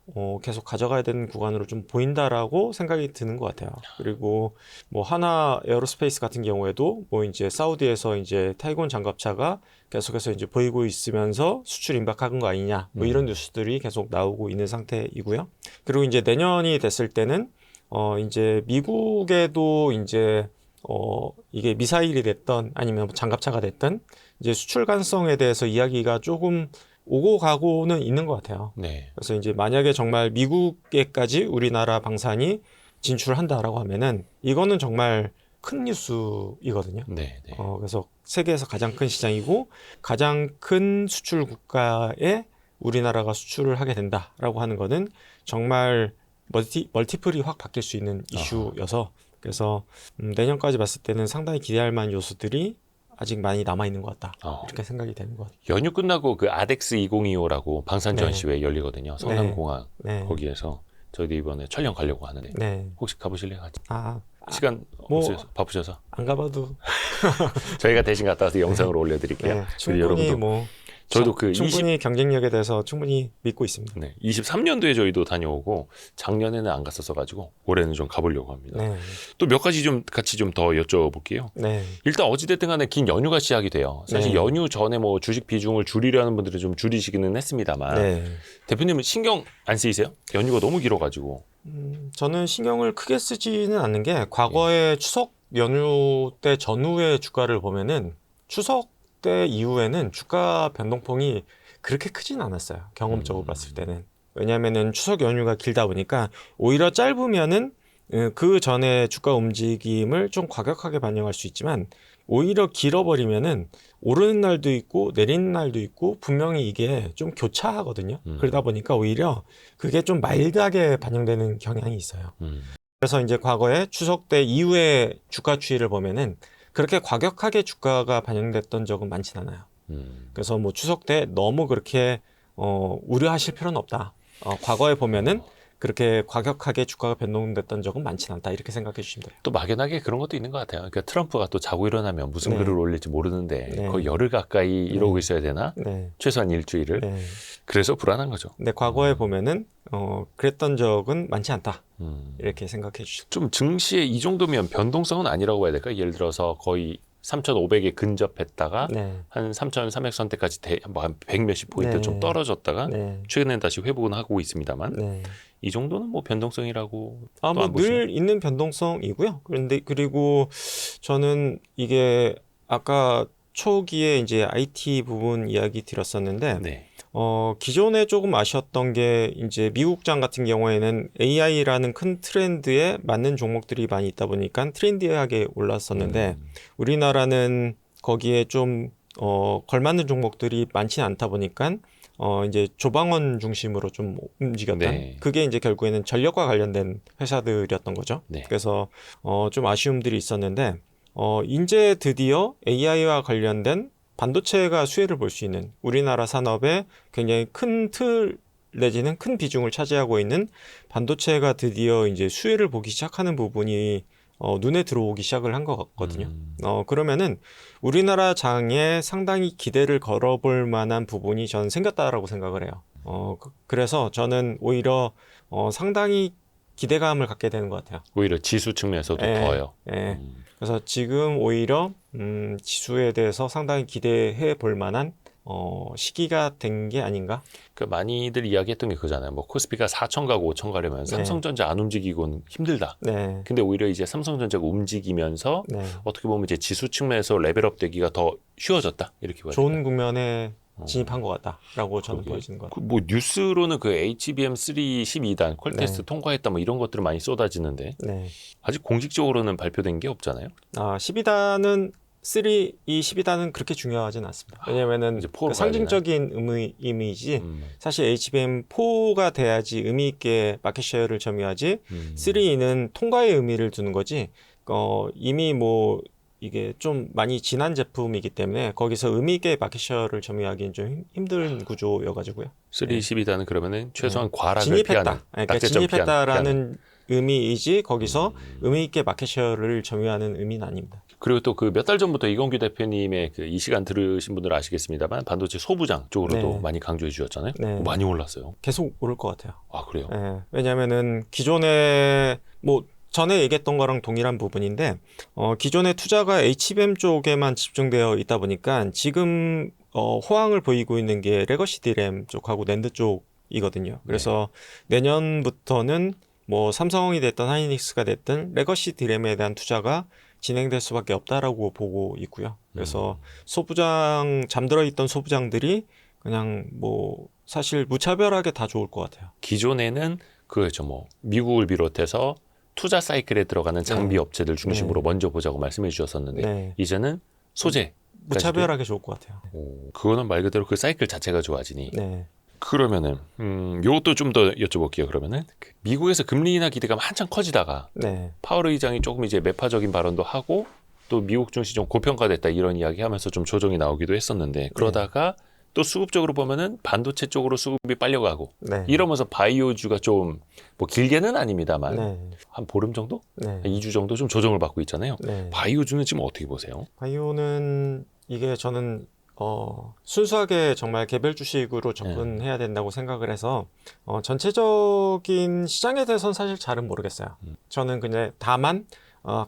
계속 가져가야 되는 구간으로 좀 보인다라고 생각이 드는 것 같아요. 그리고 뭐 하나 에어로스페이스 같은 경우에도 뭐 이제 사우디에서 이제 타이곤 장갑차가 계속해서 이제 보이고 있으면서 수출 임박한 거 아니냐 뭐 이런 뉴스들이 계속 나오고 있는 상태이고요. 그리고 이제 내년이 됐을 때는 이제 미국에도 이제 이게 미사일이 됐던 아니면 장갑차가 됐던 이제 수출 가능성에 대해서 이야기가 조금 오고 가고는 있는 것 같아요. 네. 그래서 이제 만약에 정말 미국에까지 우리나라 방산이 진출한다라고 하면은 이거는 정말 큰 뉴스이거든요. 네. 네. 그래서 세계에서 가장 큰 시장이고 가장 큰 수출 국가에 우리나라가 수출을 하게 된다라고 하는 거는 정말 멀티플이 확 바뀔 수 있는 이슈여서 그래서 내년까지 봤을 때는 상당히 기대할 만한 요소들이 아직 많이 남아 있는 것 같다. 이렇게 생각이 되는 것 같아요. 연휴 끝나고 그 아덱스 2025라고 방산 전시회 열리거든요. 성남공항 네. 거기에서 저희도 이번에 촬영 가려고 하는데 네. 혹시 가보실래요? 같이? 아, 시간 뭐- 없으셔서 바쁘셔서 안 가봐도 저희가 대신 갔다 와서 영상으로 올려드릴게요. 네, 그리고 충분히 여러분도 뭐 저희도 그 충분히 경쟁력에 대해서 충분히 믿고 있습니다. 23년도에 저희도 다녀오고 작년에는 안 갔었어 가지고 올해는 좀 가보려고 합니다. 네. 또 몇 가지 좀 같이 좀 더 여쭤볼게요. 네. 일단 어찌됐든 간에 긴 연휴가 시작이 돼요. 사실 네. 연휴 전에 뭐 주식 비중을 줄이려는 분들은 좀 줄이시기는 했습니다만 네. 대표님은 신경 안 쓰이세요? 연휴가 너무 길어가지고. 저는 신경을 크게 쓰지는 않는 게 과거에 추석 연휴 때 전후의 주가를 보면은 추석 때 이후에는 주가 변동폭이 그렇게 크진 않았어요. 경험적으로 봤을 때는. 왜냐하면은 추석 연휴가 길다 보니까 오히려 짧으면은 그 전에 주가 움직임을 좀 과격하게 반영할 수 있지만 오히려 길어버리면은 오르는 날도 있고 내리는 날도 있고 분명히 이게 좀 교차하거든요. 그러다 보니까 오히려 그게 좀 마일드하게 반영되는 경향이 있어요. 그래서 이제 과거에 추석 때 이후에 주가 추이를 보면은 그렇게 과격하게 주가가 반영됐던 적은 많진 않아요. 그래서 뭐 추석 때 너무 그렇게 우려하실 필요는 없다. 과거에 보면은 그렇게 과격하게 주가가 변동됐던 적은 많진 않다. 이렇게 생각해 주시면 돼요. 또 막연하게 그런 것도 있는 것 같아요. 그러니까 트럼프가 또 자고 일어나면 무슨 네. 글을 올릴지 모르는데 네. 거의 열흘 가까이 이러고 있어야 되나? 네. 최소한 일주일을. 네. 그래서 불안한 거죠. 근데 과거에 보면은 그랬던 적은 많지 않다. 이렇게 생각해 주시면 좀 증시에 이 정도면 변동성은 아니라고 봐야 될까요? 예를 들어서 거의 3,500에 근접했다가 네. 한 3,300선대까지 한 100 몇십 포인트 네. 좀 떨어졌다가 네. 최근엔 다시 회복은 하고 있습니다만 네. 이 정도는 뭐 변동성이라고 뭐 안 보시나요? 늘 있는 변동성이고요. 그리고 저는 이게 아까 초기에 이제 IT 부분 이야기 드렸었는데 네. 기존에 조금 아쉬웠던 게 이제 미국장 같은 경우에는 AI라는 큰 트렌드에 맞는 종목들이 많이 있다 보니까 트렌디하게 올랐었는데 우리나라는 거기에 좀 걸맞는 종목들이 많지 않다 보니까 이제 조방원 중심으로 좀 움직였던 네. 그게 이제 결국에는 전력과 관련된 회사들이었던 거죠. 네. 그래서 좀 아쉬움들이 있었는데 이제 드디어 AI와 관련된 반도체가 수혜를 볼 수 있는 우리나라 산업에 굉장히 큰 틀 내지는 큰 비중을 차지하고 있는 반도체가 드디어 이제 수혜를 보기 시작하는 부분이 눈에 들어오기 시작을 한 것 같거든요. 그러면은 우리나라 장에 상당히 기대를 걸어볼 만한 부분이 저는 생겼다라고 생각을 해요. 그래서 저는 오히려 상당히 기대감을 갖게 되는 것 같아요. 오히려 지수 측면에서도 예, 더요. 예. 그래서 지금 오히려 지수에 대해서 상당히 기대해 볼 만한 시기가 된 게 아닌가? 그 많이들 이야기했던 게 그거잖아요. 뭐 코스피가 4천 가고 5천 가려면 삼성전자 안 움직이고는 힘들다. 네. 근데 오히려 이제 삼성전자가 움직이면서 네. 어떻게 보면 이제 지수 측면에서 레벨업 되기가 더 쉬워졌다. 이렇게 봐야 좋은 될까요? 국면에 진입한 것 같다라고 저는 그러게. 보여지는 것 같아요. 뭐 뉴스로는 그 HBM3 12단 퀄테스트 네. 통과했다 뭐 이런 것들을 많이 쏟아지는데 네. 아직 공식적으로는 발표된 게 없잖아요. 12단은 이 12단은 그렇게 중요하진 않습니다. 왜냐면은 이제 포로 그 상징적인 이미지 사실 HBM4가 돼야지 의미 있게 마켓쉐어를 점유하지 3는 통과의 의미를 두는 거지 이미 뭐 이게 좀 많이 지난 제품이기 때문에 거기서 의미 있게 마켓쉐어를 점유하기는 좀 힘든 구조여가지고요. 3 12단은 그러면은 최소한 과락을 진입했다. 피하는 그러니까 낙제점 진입했다라는 의미이지 거기서 의미 있게 마켓쉐어를 점유하는 의미는 아닙니다. 그리고 또 그 몇 달 전부터 이건규 대표님의 그 이 시간 들으신 분들은 아시겠습니다만 반도체 소부장 쪽으로도 네. 많이 강조해 주셨잖아요. 네. 많이 올랐어요. 계속 오를 것 같아요. 아 그래요? 예, 왜냐하면은 기존에 뭐 전에 얘기했던 거랑 동일한 부분인데 기존의 투자가 HBM 쪽에만 집중되어 있다 보니까 지금 호황을 보이고 있는 게 레거시 디램 쪽하고 낸드 쪽이거든요. 그래서 내년부터는 뭐 삼성이 됐든 하이닉스가 됐든 레거시 디램에 대한 투자가 진행될 수밖에 없다라고 보고 있고요. 그래서 잠들어 있던 소부장들이 그냥 뭐 사실 무차별하게 다 좋을 것 같아요. 기존에는 그거죠. 뭐 미국을 비롯해서 투자 사이클에 들어가는 장비 업체들 중심으로 먼저 보자고 말씀해 주셨었는데 네. 이제는 소재 무차별하게 좋을 것 같아요. 그거는 말 그대로 그 사이클 자체가 좋아지니 네. 그러면은 요것도 좀 더 여쭤볼게요. 그러면은 미국에서 금리 인하 기대가 한창 커지다가 네. 파월 의장이 조금 이제 매파적인 발언도 하고 또 미국 증시 좀 고평가됐다 이런 이야기하면서 좀 조정이 나오기도 했었는데 그러다가 또 수급적으로 보면은 반도체 쪽으로 수급이 빨려가고 네. 이러면서 바이오주가 좀 뭐 길게는 아닙니다만 네. 한 보름 정도? 네. 한 2주 정도 좀 조정을 받고 있잖아요. 네. 바이오주는 지금 어떻게 보세요? 바이오는 이게 저는 순수하게 정말 개별 주식으로 접근해야 된다고 생각을 해서 전체적인 시장에 대해서는 사실 잘은 모르겠어요. 저는 그냥 다만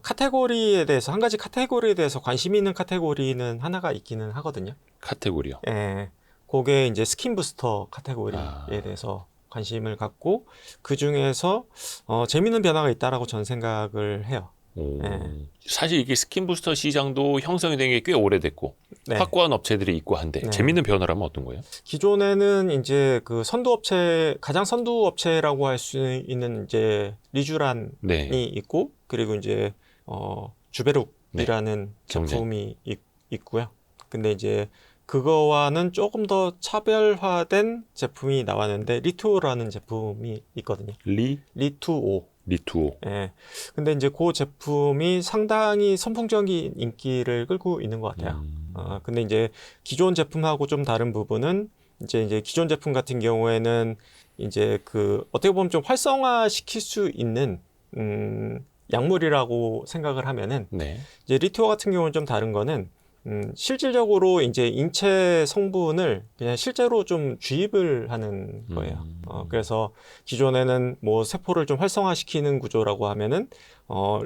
카테고리에 대해서 한 가지 카테고리에 대해서 관심 있는 카테고리는 하나가 있기는 하거든요. 카테고리요. 예, 그게 이제 스킨 부스터 카테고리에 대해서 관심을 갖고 그 중에서 재밌는 변화가 있다라고 저는 생각을 해요. 사실 이게 스킨 부스터 시장도 형성이 된 게 꽤 오래됐고 네. 확고한 업체들이 있고 한데 네. 재밌는 변화라면 어떤 거예요? 기존에는 이제 그 가장 선두 업체라고 할 수 있는 이제 리쥬란이 네. 있고 그리고 이제 주베룩이라는 경쟁. 제품이 있고요. 근데 이제 그거와는 조금 더 차별화된 제품이 나왔는데 리투오라는 제품이 있거든요. 리투오. 리투오. 예. 근데 이제 그 제품이 상당히 선풍적인 인기를 끌고 있는 것 같아요. 근데 이제 기존 제품하고 좀 다른 부분은 이제 기존 제품 같은 경우에는 이제 그 어떻게 보면 좀 활성화 시킬 수 있는 약물이라고 생각을 하면은 네. 이제 리투오 같은 경우는 좀 다른 거는 실질적으로 이제 인체 성분을 그냥 실제로 좀 주입을 하는 거예요. 그래서 기존에는 뭐 세포를 좀 활성화시키는 구조라고 하면은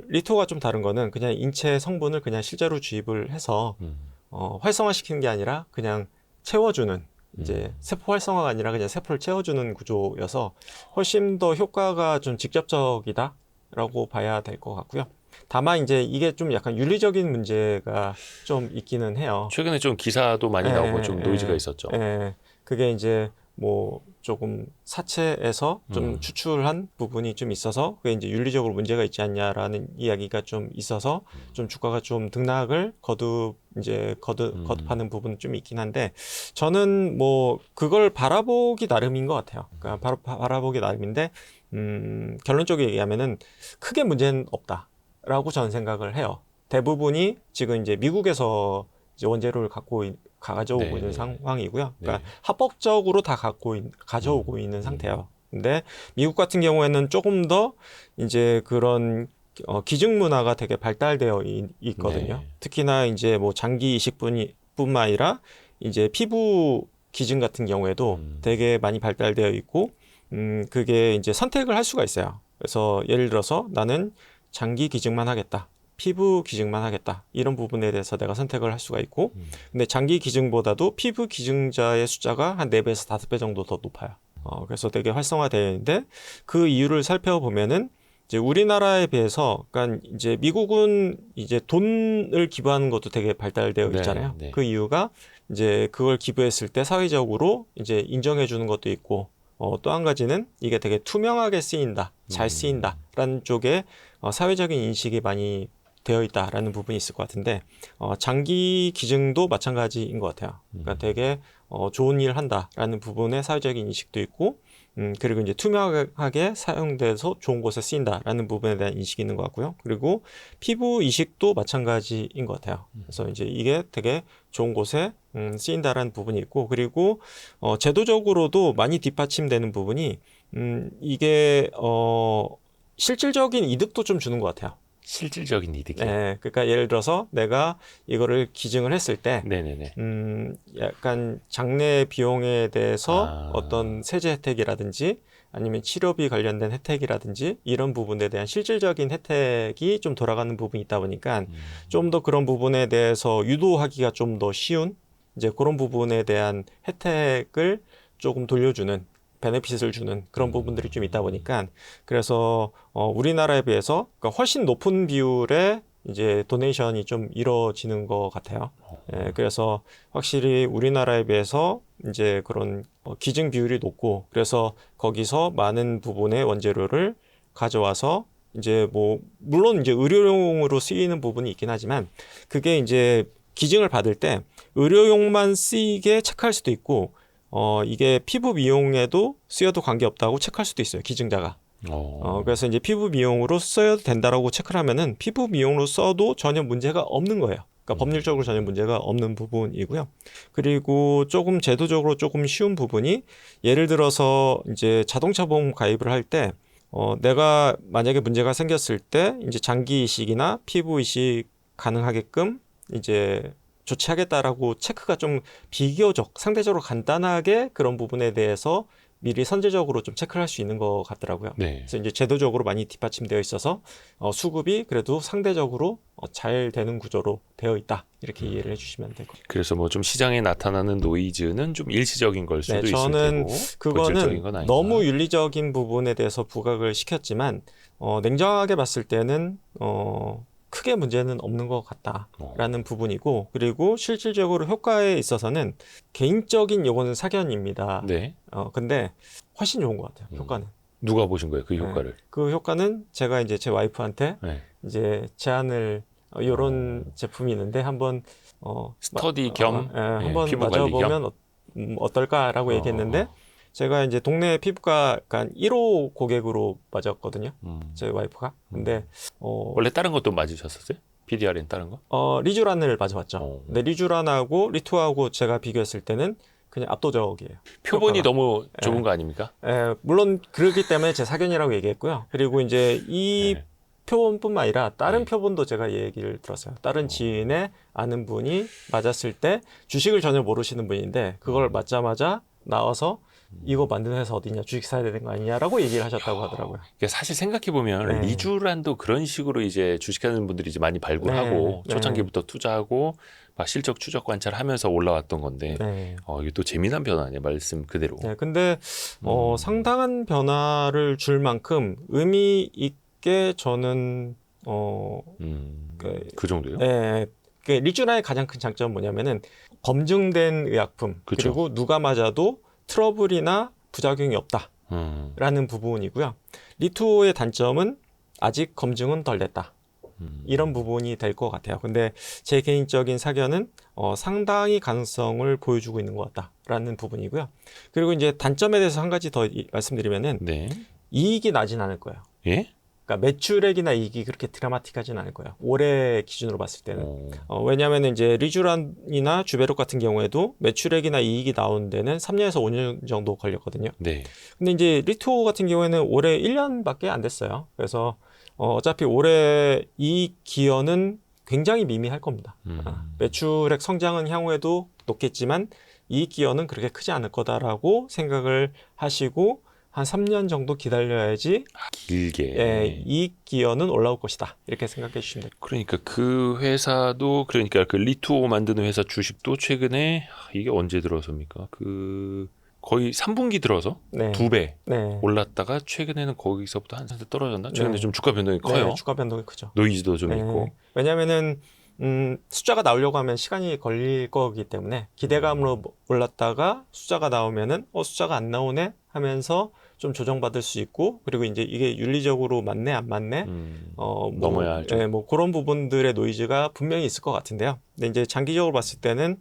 리투오가 좀 다른 거는 그냥 인체 성분을 그냥 실제로 주입을 해서 활성화시키는 게 아니라 그냥 채워주는 이제 세포 활성화가 아니라 그냥 세포를 채워주는 구조여서 훨씬 더 효과가 좀 직접적이다라고 봐야 될 것 같고요. 다만 이제 이게 좀 약간 윤리적인 문제가 좀 있기는 해요. 최근에 좀 기사도 많이 나오고 좀 노이즈가 있었죠. 그게 이제 뭐 조금 사채에서 좀 추출한 부분이 좀 있어서 그게 이제 윤리적으로 문제가 있지 않냐라는 이야기가 좀 있어서 좀 주가가 좀 등락을 거듭하는 부분은 좀 있긴 한데 저는 뭐 그걸 바라보기 나름인 것 같아요. 그러니까 바로 바라보기 나름인데 결론적으로 얘기하면은 크게 문제는 없다라고 저는 생각을 해요. 대부분이 지금 이제 미국에서 이제 원재료를 가져오고 네, 있는 네. 상황이고요. 그러니까 네. 합법적으로 다 가져오고 있는 상태예요. 근데 미국 같은 경우에는 조금 더 이제 그런 기증 문화가 되게 발달되어 있거든요. 네. 특히나 이제 뭐 장기 이식뿐만 아니라 이제 피부 기증 같은 경우에도 되게 많이 발달되어 있고, 그게 이제 선택을 할 수가 있어요. 그래서 예를 들어서 나는 장기 기증만 하겠다. 피부 기증만 하겠다. 이런 부분에 대해서 내가 선택을 할 수가 있고, 근데 장기 기증보다도 피부 기증자의 숫자가 한 4배에서 5배 정도 더 높아요. 그래서 되게 활성화되어 있는데 그 이유를 살펴보면은 이제 우리나라에 비해서, 그러니까 이제 미국은 이제 돈을 기부하는 것도 되게 발달되어 있잖아요. 네, 네. 그 이유가 이제 그걸 기부했을 때 사회적으로 이제 인정해 주는 것도 있고, 또 한 가지는 이게 되게 투명하게 쓰인다, 잘 쓰인다라는 쪽에 사회적인 인식이 많이 되어 있다라는 부분이 있을 것 같은데, 장기 기증도 마찬가지인 것 같아요. 그러니까 되게 좋은 일 한다라는 부분에 사회적인 인식도 있고, 그리고 이제 투명하게 사용돼서 좋은 곳에 쓰인다라는 부분에 대한 인식이 있는 것 같고요. 그리고 피부 이식도 마찬가지인 것 같아요. 그래서 이제 이게 되게 좋은 곳에 쓰인다라는 부분이 있고, 그리고 제도적으로도 많이 뒷받침되는 부분이 이게 실질적인 이득도 좀 주는 것 같아요. 실질적인 이득이요. 네, 그러니까 예를 들어서 내가 이거를 기증을 했을 때, 네네네. 약간 장례 비용에 대해서 어떤 세제 혜택이라든지 아니면 치료비 관련된 혜택이라든지 이런 부분에 대한 실질적인 혜택이 좀 돌아가는 부분이 있다 보니까 좀 더 그런 부분에 대해서 유도하기가 좀 더 쉬운 이제 그런 부분에 대한 혜택을 조금 돌려주는, 베네핏을 주는 그런 부분들이 좀 있다 보니까, 그래서 우리나라에 비해서 그러니까 훨씬 높은 비율의 이제 도네이션이 좀 이루어지는 것 같아요. 예, 그래서 확실히 우리나라에 비해서 이제 그런 기증 비율이 높고, 그래서 거기서 많은 부분의 원재료를 가져와서 이제 뭐 물론 이제 의료용으로 쓰이는 부분이 있긴 하지만, 그게 이제 기증을 받을 때 의료용만 쓰이게 체크할 수도 있고, 이게 피부 미용에도 쓰여도 관계없다고 체크할 수도 있어요, 기증자가. 그래서 이제 피부 미용으로 써도 된다라고 체크를 하면은 피부 미용으로 써도 전혀 문제가 없는 거예요. 그러니까 법률적으로 전혀 문제가 없는 부분이고요. 그리고 조금 제도적으로 조금 쉬운 부분이, 예를 들어서 이제 자동차 보험 가입을 할 때, 내가 만약에 문제가 생겼을 때 이제 장기 이식이나 피부 이식 가능하게끔 이제 조치하겠다라고 체크가 좀 비교적 상대적으로 간단하게 그런 부분에 대해서 미리 선제적으로 좀 체크를 할 수 있는 것 같더라고요. 네. 그래서 이제 제도적으로 많이 뒷받침되어 있어서 수급이 그래도 상대적으로 잘 되는 구조로 되어 있다, 이렇게 이해를 해주시면 될 것 같아요. 그래서 뭐 좀 시장에 나타나는 노이즈는 좀 일시적인 걸 수도 있을 저는 테고, 그거는 본질적인 건 아니다. 너무 윤리적인 부분에 대해서 부각을 시켰지만 냉정하게 봤을 때는 크게 문제는 없는 것 같다라는 부분이고, 그리고 실질적으로 효과에 있어서는 개인적인 요거는 사견입니다. 네. 근데 훨씬 좋은 것 같아요, 효과는. 누가 보신 거예요, 그 효과를? 그 효과는 제가 이제 제 와이프한테 네. 이제 제안을, 요런 제품이 있는데 한번 스터디 겸 한번 피부 관리 맞아보면 어떨까라고 얘기했는데, 제가 이제 동네 피부과 약간 1호 고객으로 맞았거든요, 제 와이프가. 근데 원래 다른 것도 맞으셨었어요? PDRN 다른 거? 리쥬란을 맞아봤죠. 근데 리쥬란하고 리투하고 제가 비교했을 때는 그냥 압도적이에요. 표본이 효과가. 너무 좋은 거 아닙니까? 물론 그렇기 때문에 제 사견이라고 얘기했고요. 그리고 이제 이 네. 표본뿐만 아니라 다른 네. 표본도 제가 얘기를 들었어요. 다른 지인의 아는 분이 맞았을 때, 주식을 전혀 모르시는 분인데 그걸 맞자마자 나와서 이거 만드는 회사 어디냐, 주식 사야 되는 거 아니냐라고 얘기를 하셨다고 하더라고요. 그러니까 사실 생각해 보면 네. 리쥬란도 그런 식으로 이제 주식하는 분들이 이제 많이 발굴하고 네. 초창기부터 투자하고 막 실적 추적 관찰하면서 올라왔던 건데, 네. 이게 또 재미난 변화네, 말씀 그대로. 네, 근데 상당한 변화를 줄 만큼 의미 있게 저는 그 정도요? 네, 그 리쥬란의 가장 큰 장점은 뭐냐면은 검증된 의약품, 그쵸. 그리고 누가 맞아도 트러블이나 부작용이 없다라는 부분이고요. 리투의 단점은 아직 검증은 덜 됐다. 이런 부분이 될 것 같아요. 근데 제 개인적인 사견은 상당히 가능성을 보여주고 있는 것 같다라는 부분이고요. 그리고 이제 단점에 대해서 한 가지 더 말씀드리면은 네. 이익이 나진 않을 거예요. 예? 그러니까 매출액이나 이익이 그렇게 드라마틱하지는 않을 거예요. 올해 기준으로 봤을 때는. 왜냐하면 이제 리쥬란이나 주베록 같은 경우에도 매출액이나 이익이 나오는 데는 3년에서 5년 정도 걸렸거든요. 네. 근데 이제 리투 같은 경우에는 올해 1년밖에 안 됐어요. 그래서 어차피 올해 이익 기여는 굉장히 미미할 겁니다. 매출액 성장은 향후에도 높겠지만 이익 기여는 그렇게 크지 않을 거다라고 생각을 하시고 한 3년 정도 기다려야지 길게. 이익 기여는 올라올 것이다. 이렇게 생각해 주시면 됩니다. 그러니까 그 회사도 그러니까 그 리투오 만드는 회사 주식도 최근에 이게 언제 들어섭니까? 그 거의 3분기 들어서 네. 2배 네. 올랐다가 최근에는 거기서부터 한 상태 떨어졌나? 최근에 네. 좀 주가 변동이 커요. 네, 주가 변동이 크죠. 노이즈도 좀 있고. 왜냐하면은 숫자가 나오려고 하면 시간이 걸릴 거기 때문에 기대감으로 올랐다가 숫자가 나오면은 숫자가 안 나오네 하면서 좀 조정받을 수 있고 그리고 이제 이게 윤리적으로 맞네 안 맞네 넘어야 할 좀. 뭐 그런 부분들의 노이즈가 분명히 있을 것 같은데요. 근데 이제 장기적으로 봤을 때는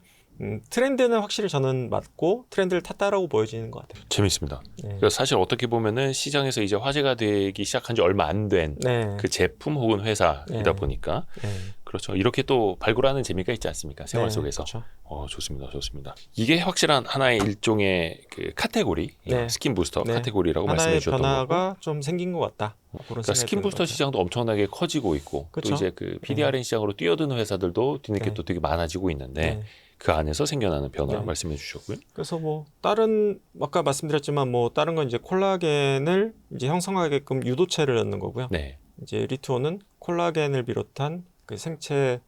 트렌드는 확실히 저는 맞고 트렌드를 탔다라고 보여지는 것 같아요. 재밌습니다. 네. 그러니까 사실 어떻게 보면은 시장에서 이제 화제가 되기 시작한 지 얼마 안 된 그 네. 제품 혹은 회사이다 네. 보니까 네. 그렇죠. 이렇게 또 발굴하는 재미가 있지 않습니까? 생활 네, 속에서. 그렇죠. 좋습니다. 좋습니다. 이게 확실한 하나의 일종의 그 카테고리, 네. 스킨 부스터 네. 카테고리라고 말씀해 하나의 주셨던 변화가 거고. 좀 생긴 것 같다. 그런 그러니까 생각이 스킨 드는 것 부스터 같아요. 시장도 엄청나게 커지고 있고 그쵸? 또 이제 그 PDRN 시장으로 뛰어드는 회사들도 뒤늦게 네. 또 되게 많아지고 있는데 네. 그 안에서 생겨나는 변화 네. 말씀해 주셨고요. 그래서 뭐 다른 아까 말씀드렸지만 뭐 다른 건 이제 콜라겐을 이제 형성하게끔 유도체를 넣는 거고요. 네. 이제 리투오는 콜라겐을 비롯한 그 생체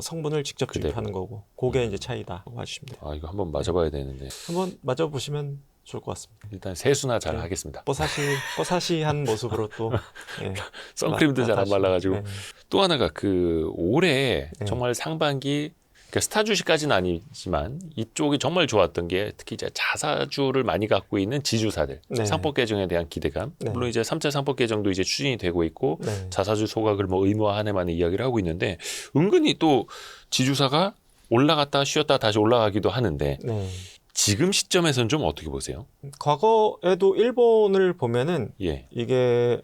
성분을 직접 그대로. 주입하는 거고 그게 이제 차이다라고 봐주시면 돼요. 이거 한번 맞아봐야 되는데 한번 맞아보시면 좋을 것 같습니다. 일단 세수나 잘 네. 하겠습니다. 뽀사시한 모습으로 또 예, 선크림도 잘 안 맡아주시면, 발라가지고 네. 또 하나가 그 올해 네. 정말 상반기 그러니까 스타 주식까지는 아니지만 이쪽이 정말 좋았던 게 특히 이제 자사주를 많이 갖고 있는 지주사들 네. 상법 개정에 대한 기대감 네. 물론 이제 3차 상법 개정도 이제 추진이 되고 있고 네. 자사주 소각을 뭐 의무화하네만의 이야기를 하고 있는데 은근히 또 지주사가 올라갔다 쉬었다 다시 올라가기도 하는데 네. 지금 시점에서는 좀 어떻게 보세요? 과거에도 일본을 보면은 예. 이게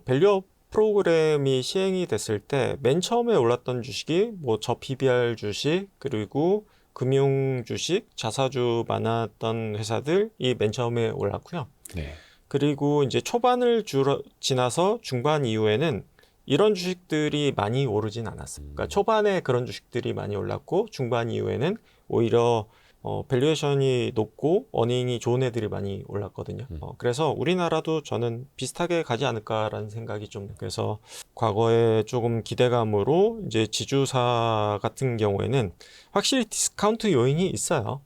밸류업 프로그램이 시행이 됐을 때 맨 처음에 올랐던 주식이 뭐 저PBR 주식 그리고 금융 주식 자사주 많았던 회사들이 맨 처음에 올랐고요. 네. 그리고 이제 초반을 지나서 중반 이후에는 이런 주식들이 많이 오르진 않았어요. 그러니까 초반에 그런 주식들이 많이 올랐고 중반 이후에는 오히려 밸류에이션이 높고 어닝이 좋은 애들이 많이 올랐거든요. 그래서 우리나라도 저는 비슷하게 가지 않을까라는 생각이 좀 그래서 과거에 조금 기대감으로 이제 지주사 같은 경우에는 확실히 디스카운트 요인이 있어요.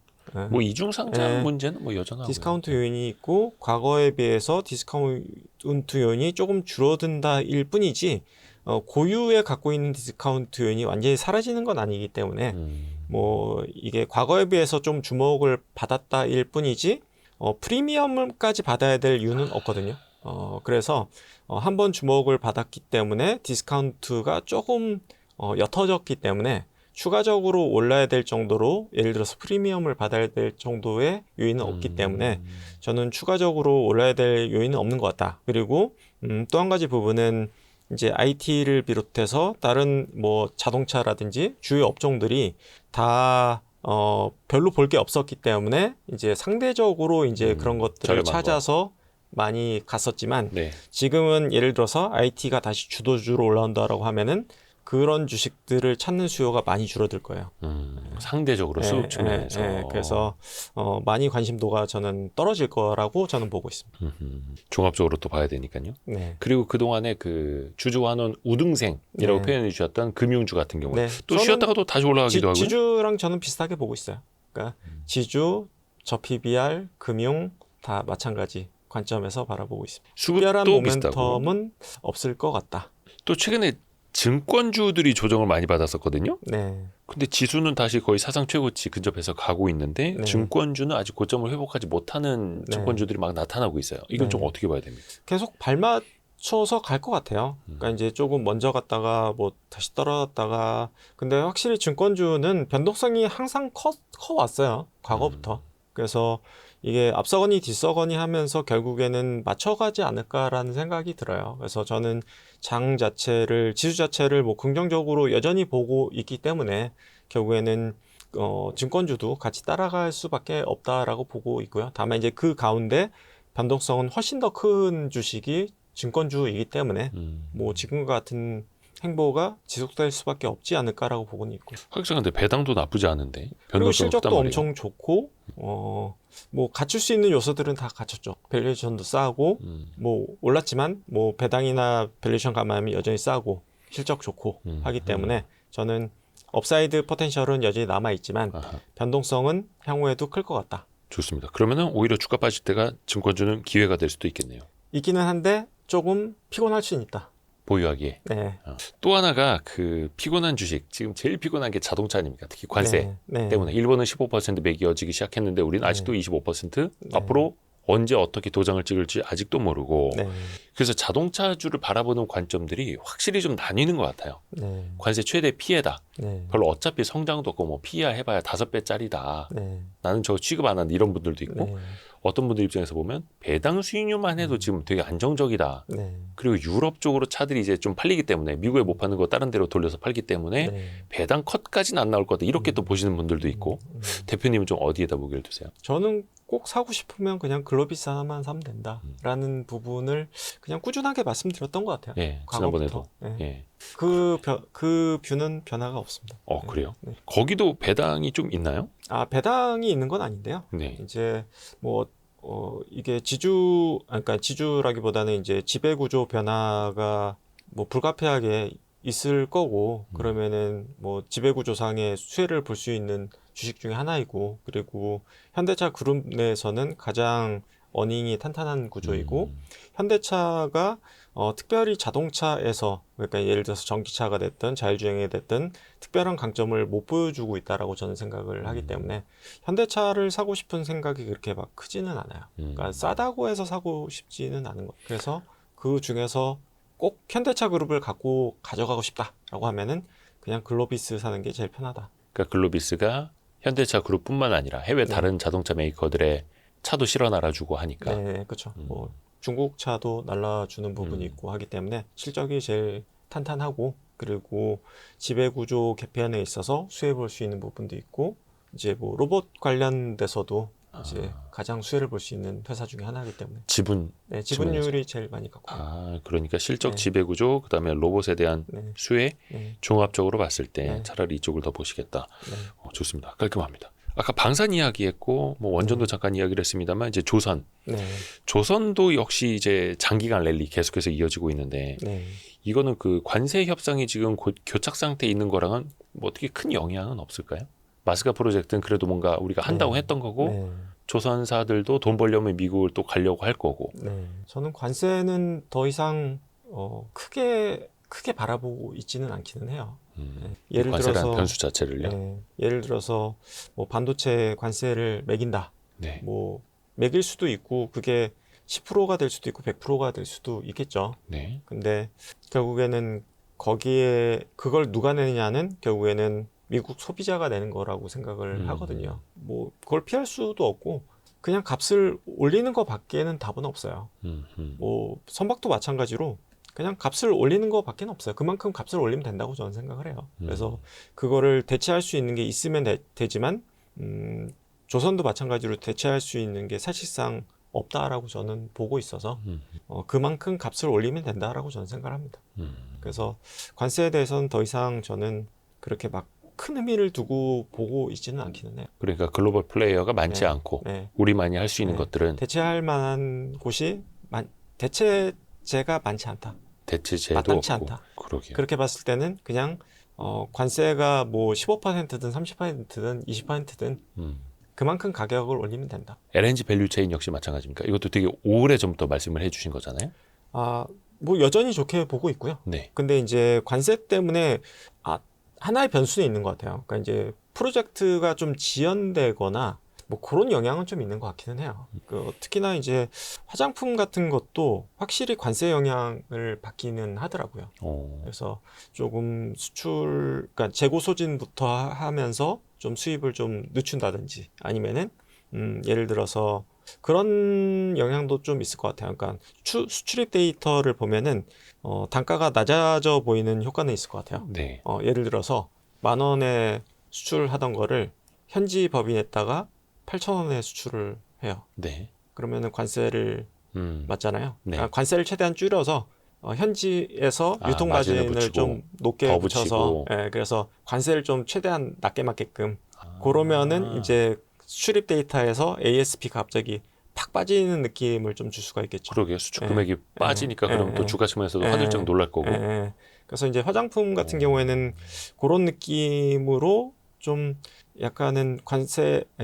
뭐 이중상장 네. 문제는 뭐 여전하고요. 디스카운트 요인이 있고 과거에 비해서 디스카운트 요인이 조금 줄어든다일 뿐이지 고유에 갖고 있는 디스카운트 요인이 완전히 사라지는 건 아니기 때문에 뭐 이게 과거에 비해서 좀 주목을 받았다일 뿐이지 프리미엄까지 받아야 될 이유는 없거든요. 그래서 한번 주목을 받았기 때문에 디스카운트가 조금 옅어졌기 때문에 추가적으로 올라야 될 정도로 예를 들어서 프리미엄을 받아야 될 정도의 요인은 없기 때문에 저는 추가적으로 올라야 될 요인은 없는 것 같다. 그리고 또 한 가지 부분은 이제 IT를 비롯해서 다른 뭐 자동차라든지 주요 업종들이 다 별로 볼 게 없었기 때문에 이제 상대적으로 이제 그런 것들을 저렴한 찾아서 많이 갔었지만 네. 지금은 예를 들어서 IT가 다시 주도주로 올라온다라고 하면은 그런 주식들을 찾는 수요가 많이 줄어들 거예요. 상대적으로 수급 측면에서. 그래서 많이 관심도가 저는 떨어질 거라고 저는 보고 있습니다. 종합적으로 또 봐야 되니까요. 네. 그리고 그동안에 그 주주환원 우등생이라고 네. 표현해 주셨던 금융주 같은 경우는 네. 또 저는 쉬었다가 또 다시 올라가기도 하고요. 지주랑 저는 비슷하게 보고 있어요. 그러니까 지주, 저PBR, 금융 다 마찬가지 관점에서 바라보고 있습니다. 특별한 수급도 비슷하고. 모멘텀은 없을 것 같다. 또 최근에 증권주들이 조정을 많이 받았었거든요. 네. 근데 지수는 다시 거의 사상 최고치 근접해서 가고 있는데 네. 증권주는 아직 고점을 회복하지 못하는 네. 증권주들이 막 나타나고 있어요. 이건 네. 좀 어떻게 봐야 됩니까? 계속 발맞춰서 갈 것 같아요. 그러니까 이제 조금 먼저 갔다가 뭐 다시 떨어졌다가 근데 확실히 증권주는 변동성이 항상 커 왔어요. 과거부터. 그래서 이게 앞서거니 뒤서거니 하면서 결국에는 맞춰가지 않을까라는 생각이 들어요. 그래서 저는 지수 자체를 뭐 긍정적으로 여전히 보고 있기 때문에 결국에는 증권주도 같이 따라갈 수밖에 없다라고 보고 있고요. 다만 이제 그 가운데 변동성은 훨씬 더 큰 주식이 증권주이기 때문에 뭐 지금과 같은 행보가 지속될 수밖에 없지 않을까라고 보고는 있고. 확실히 근데 배당도 나쁘지 않은데 그리고 변동성은 실적도 크단 말이에요. 엄청 좋고 뭐 갖출 수 있는 요소들은 다 갖췄죠. 밸류에이션도 싸고 뭐 올랐지만 뭐 배당이나 밸류에이션 감안하면 여전히 싸고 실적 좋고 하기 때문에 저는 업사이드 포텐셜은 여전히 남아 있지만 아하. 변동성은 향후에도 클 것 같다. 좋습니다. 그러면은 오히려 주가 빠질 때가 증권주는 기회가 될 수도 있겠네요. 있기는 한데 조금 피곤할 수는 있다. 보유하기에. 네. 또 하나가 그 피곤한 주식, 지금 제일 피곤한 게 자동차 아닙니까? 특히 관세 네. 때문에 일본은 15% 매기 이어지기 시작했는데 우리는 아직도 25%? 앞으로 언제 어떻게 도장을 찍을지 아직도 모르고 네. 그래서 자동차주를 바라보는 관점들이 확실히 좀 나뉘는 것 같아요. 네. 관세 최대 피해다. 네. 별로 어차피 성장도 없고 뭐 PER 해봐야 5배짜리다. 네. 나는 저거 취급 안 한다 이런 분들도 있고 네. 어떤 분들 입장에서 보면 배당 수익률만 해도 지금 되게 안정적이다. 네. 그리고 유럽 쪽으로 차들이 이제 좀 팔리기 때문에 미국에 못 파는 거 다른 데로 돌려서 팔기 때문에 네. 배당 컷까지는 안 나올 거다. 이렇게 또 보시는 분들도 있고 대표님은 좀 어디에다 무게를 두세요? 저는 꼭 사고 싶으면 그냥 글로비스 하나만 사면 된다라는 부분을 그냥 꾸준하게 말씀드렸던 것 같아요. 예, 과거부터. 지난번에도. 네. 예. 그 뷰는 변화가 없습니다. 네. 그래요? 네. 거기도 배당이 좀 있나요? 배당이 있는 건 아닌데요. 네. 이제 뭐 이게 그러니까 지주라기보다는 이제 지배구조 변화가 뭐 불가피하게 있을 거고 그러면은 뭐 지배구조상의 수혜를 볼 수 있는 주식 중에 하나이고 그리고 현대차 그룹 내에서는 가장 어닝이 탄탄한 구조이고 현대차가 특별히 자동차에서 그러니까 예를 들어서 전기차가 됐든 자율주행이 됐든 특별한 강점을 못 보여주고 있다라고 저는 생각을 하기 때문에 현대차를 사고 싶은 생각이 그렇게 막 크지는 않아요. 그러니까 싸다고 해서 사고 싶지는 않은 것. 그래서 그 중에서 꼭 현대차 그룹을 가져가고 싶다라고 하면은 그냥 글로비스 사는 게 제일 편하다. 그러니까 글로비스가 현대차 그룹뿐만 아니라 해외 다른 자동차 메이커들의 차도 실어 날아주고 하니까. 네, 그렇죠. 뭐 중국 차도 날라주는 부분이 있고 하기 때문에 실적이 제일 탄탄하고 그리고 지배구조 개편에 있어서 수혜 볼 수 있는 부분도 있고 이제 뭐 로봇 관련돼서도 이제 가장 수혜를 볼 수 있는 회사 중에 하나이기 때문에 지분. 네, 지분율이 제일 많이 갖고 그러니까 실적 네. 지배구조 그다음에 로봇에 대한 네. 수혜 네. 종합적으로 봤을 때 네. 차라리 이쪽을 더 보시겠다. 네. 좋습니다. 깔끔합니다. 아까 방산 이야기했고 뭐 원전도 잠깐 이야기를 했습니다만 이제 조선. 네. 조선도 역시 이제 장기간 랠리 계속해서 이어지고 있는데 네. 이거는 그 관세 협상이 지금 교착 상태에 있는 거랑은 뭐 어떻게 큰 영향은 없을까요? 마스카 프로젝트는 그래도 뭔가 우리가 한다고 했던 거고 네. 조선사들도 돈 벌려면 미국을 또 가려고 할 거고. 네. 저는 관세는 더 이상 크게 바라보고 있지는 않기는 해요. 예를 관세라는 들어서 변수 자체를요. 네, 예를 들어서 뭐 반도체 관세를 매긴다. 네. 뭐 매길 수도 있고 그게 10%가 될 수도 있고 100%가 될 수도 있겠죠. 네. 근데 결국에는 거기에 그걸 누가 내느냐는 결국에는 미국 소비자가 내는 거라고 생각을 하거든요. 뭐 그걸 피할 수도 없고 그냥 값을 올리는 것밖에는 답은 없어요. 뭐 선박도 마찬가지로 그냥 값을 올리는 것밖에 없어요. 그만큼 값을 올리면 된다고 저는 생각을 해요. 그래서 그거를 대체할 수 있는 게 있으면 되지만 조선도 마찬가지로 대체할 수 있는 게 사실상 없다라고 저는 보고 있어서 그만큼 값을 올리면 된다라고 저는 생각을 합니다. 그래서 관세에 대해서는 더 이상 저는 그렇게 막 큰 의미를 두고 보고 있지는 않기는 해요. 그러니까 글로벌 플레이어가 많지 네. 않고 네. 우리만이 할 수 있는 네. 것들은 대체할 만한 곳이 대체제가 많지 않다. 대체제도 마땅치 없고. 않다. 그러게요. 그렇게 봤을 때는 그냥 관세가 뭐 15%든 30%든 20%든 그만큼 가격을 올리면 된다. LNG 밸류체인 역시 마찬가지입니까? 이것도 되게 오래전부터 말씀을 해주신 거잖아요. 뭐 여전히 좋게 보고 있고요. 네. 근데 이제 관세 때문에 하나의 변수는 있는 것 같아요. 그러니까 이제 프로젝트가 좀 지연되거나 뭐 그런 영향은 좀 있는 것 같기는 해요. 특히나 이제 화장품 같은 것도 확실히 관세 영향을 받기는 하더라고요. 그래서 조금 그러니까 재고 소진부터 하면서 좀 수입을 좀 늦춘다든지 아니면은 예를 들어서 그런 영향도 좀 있을 것 같아요. 그러니까 수출입 데이터를 보면은 단가가 낮아져 보이는 효과는 있을 것 같아요. 네. 예를 들어서 10,000원에 수출하던 거를 현지 법인에다가 8,000원에 수출을 해요. 네. 그러면은 관세를 맞잖아요. 네. 그러니까 관세를 최대한 줄여서 현지에서 유통 마진을 마진을 붙이고, 좀 높게 더 붙여서 붙이고. 그래서 관세를 좀 최대한 낮게 맞게끔 그러면은 이제 수출입 데이터에서 ASP가 갑자기 팍 빠지는 느낌을 좀 줄 수가 있겠죠. 그러게요. 수출 금액이 빠지니까 그러면 또 주가 측면에서도 화들짝 놀랄 거고. 그래서 이제 화장품 같은 경우에는 그런 느낌으로 좀 약간은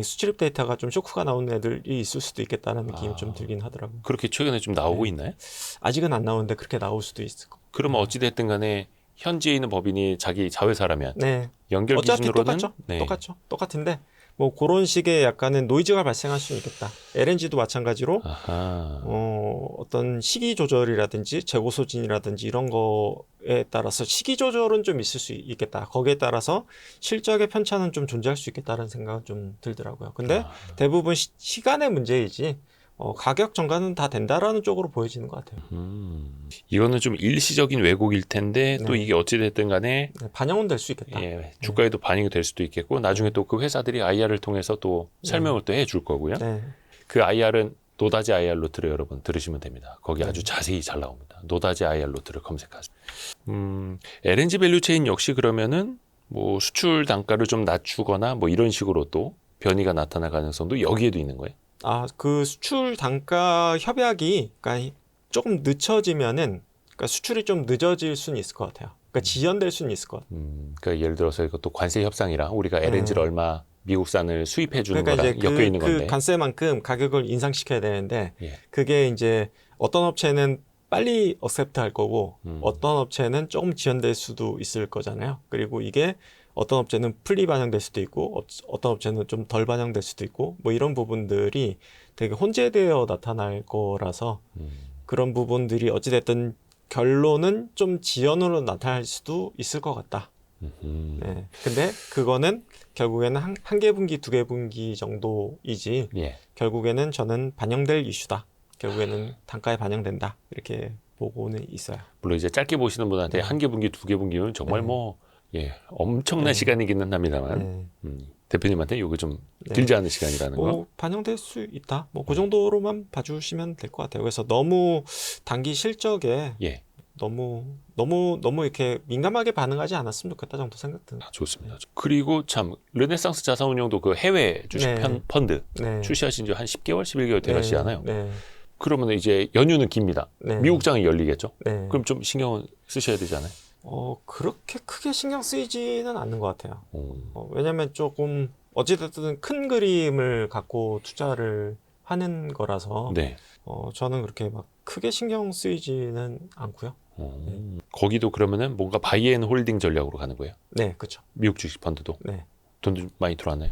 수출입 데이터가 좀 쇼크가 나오는 애들이 있을 수도 있겠다는 느낌이 좀 들긴 하더라고요. 그렇게 최근에 좀 나오고 있나요? 아직은 안 나오는데 그렇게 나올 수도 있을 거. 그러면 어찌됐든 간에 현지에 있는 법인이 자기 자회사라면 네. 연결 어차피 기준으로는 똑같죠. 네. 똑같은데 뭐 그런 식의 약간은 노이즈가 발생할 수는 있겠다. LNG도 마찬가지로 아하. 어떤 시기 조절이라든지 재고 소진이라든지 이런 거에 따라서 시기 조절은 좀 있을 수 있겠다. 거기에 따라서 실적의 편차는 좀 존재할 수 있겠다는 생각은 좀 들더라고요. 근데 대부분 시간의 문제이지 가격 전가는 다 된다라는 쪽으로 보여지는 것 같아요. 이거는 좀 일시적인 왜곡일 텐데 또 네. 이게 어찌됐든 간에 반영은 될 수 있겠다. 주가에도 반영이 될 수도 있겠고 나중에 또 그 회사들이 IR을 통해서 또 설명을 또 해줄 거고요. 네. 그 IR은 노다지 IR 노트를 여러분 들으시면 됩니다. 거기 아주 자세히 잘 나옵니다. 노다지 IR 노트를 검색하세요. LNG 밸류체인 역시 그러면은 뭐 수출 단가를 좀 낮추거나 뭐 이런 식으로 또 변이가 나타날 가능성도 여기에도 있는 거예요. 그 수출 단가 협약이 그러니까 조금 늦춰지면은 그러니까 수출이 좀 늦어질 수는 있을 것 같아요. 그러니까 지연될 수는 있을 것 같아요. 그러니까 예를 들어서 이것도 관세 협상이랑 우리가 LNG를 얼마 미국산을 수입해 주는 그러니까 거랑 엮여 있는 건데. 그 관세만큼 가격을 인상시켜야 되는데 예. 그게 이제 어떤 업체는 빨리 어셉트 할 거고 어떤 업체는 조금 지연될 수도 있을 거잖아요. 그리고 이게 어떤 업체는 풀리 반영될 수도 있고 어떤 업체는 좀 덜 반영될 수도 있고 뭐 이런 부분들이 되게 혼재되어 나타날 거라서 그런 부분들이 어찌됐든 결론은 좀 지연으로 나타날 수도 있을 것 같다. 네. 근데 그거는 결국에는 한 개 분기, 두 개 분기 정도이지 예. 결국에는 저는 반영될 이슈다. 결국에는 단가에 반영된다. 이렇게 보고는 있어요. 물론 이제 짧게 보시는 분한테 한 개 분기, 두 개 분기면 정말 엄청난 시간이기는 합니다만 대표님한테 이거 좀 길지 않은 시간이라는 거. 반영될 수 있다. 뭐 그 정도로만 봐주시면 될 것 같아요. 그래서 너무 단기 실적에 너무 이렇게 민감하게 반응하지 않았으면 좋겠다 정도 생각 듭니다. 좋습니다. 그리고 참 르네상스 자산운용도 그 해외 주식 펀드 출시하신 지 한 10개월, 11개월 되시지 않아요? 그러면 이제 연휴는 깁니다. 미국장이 열리겠죠? 그럼 좀 신경을 쓰셔야 되잖아요. 그렇게 크게 신경 쓰이지는 않는 것 같아요. 왜냐면 조금 어찌됐든 큰 그림을 갖고 투자를 하는 거라서 저는 그렇게 막 크게 신경 쓰이지는 않고요. 거기도 그러면은 뭔가 바이앤홀딩 전략으로 가는 거예요? 네, 그렇죠. 미국 주식 펀드도? 돈 좀 많이 들어왔나요?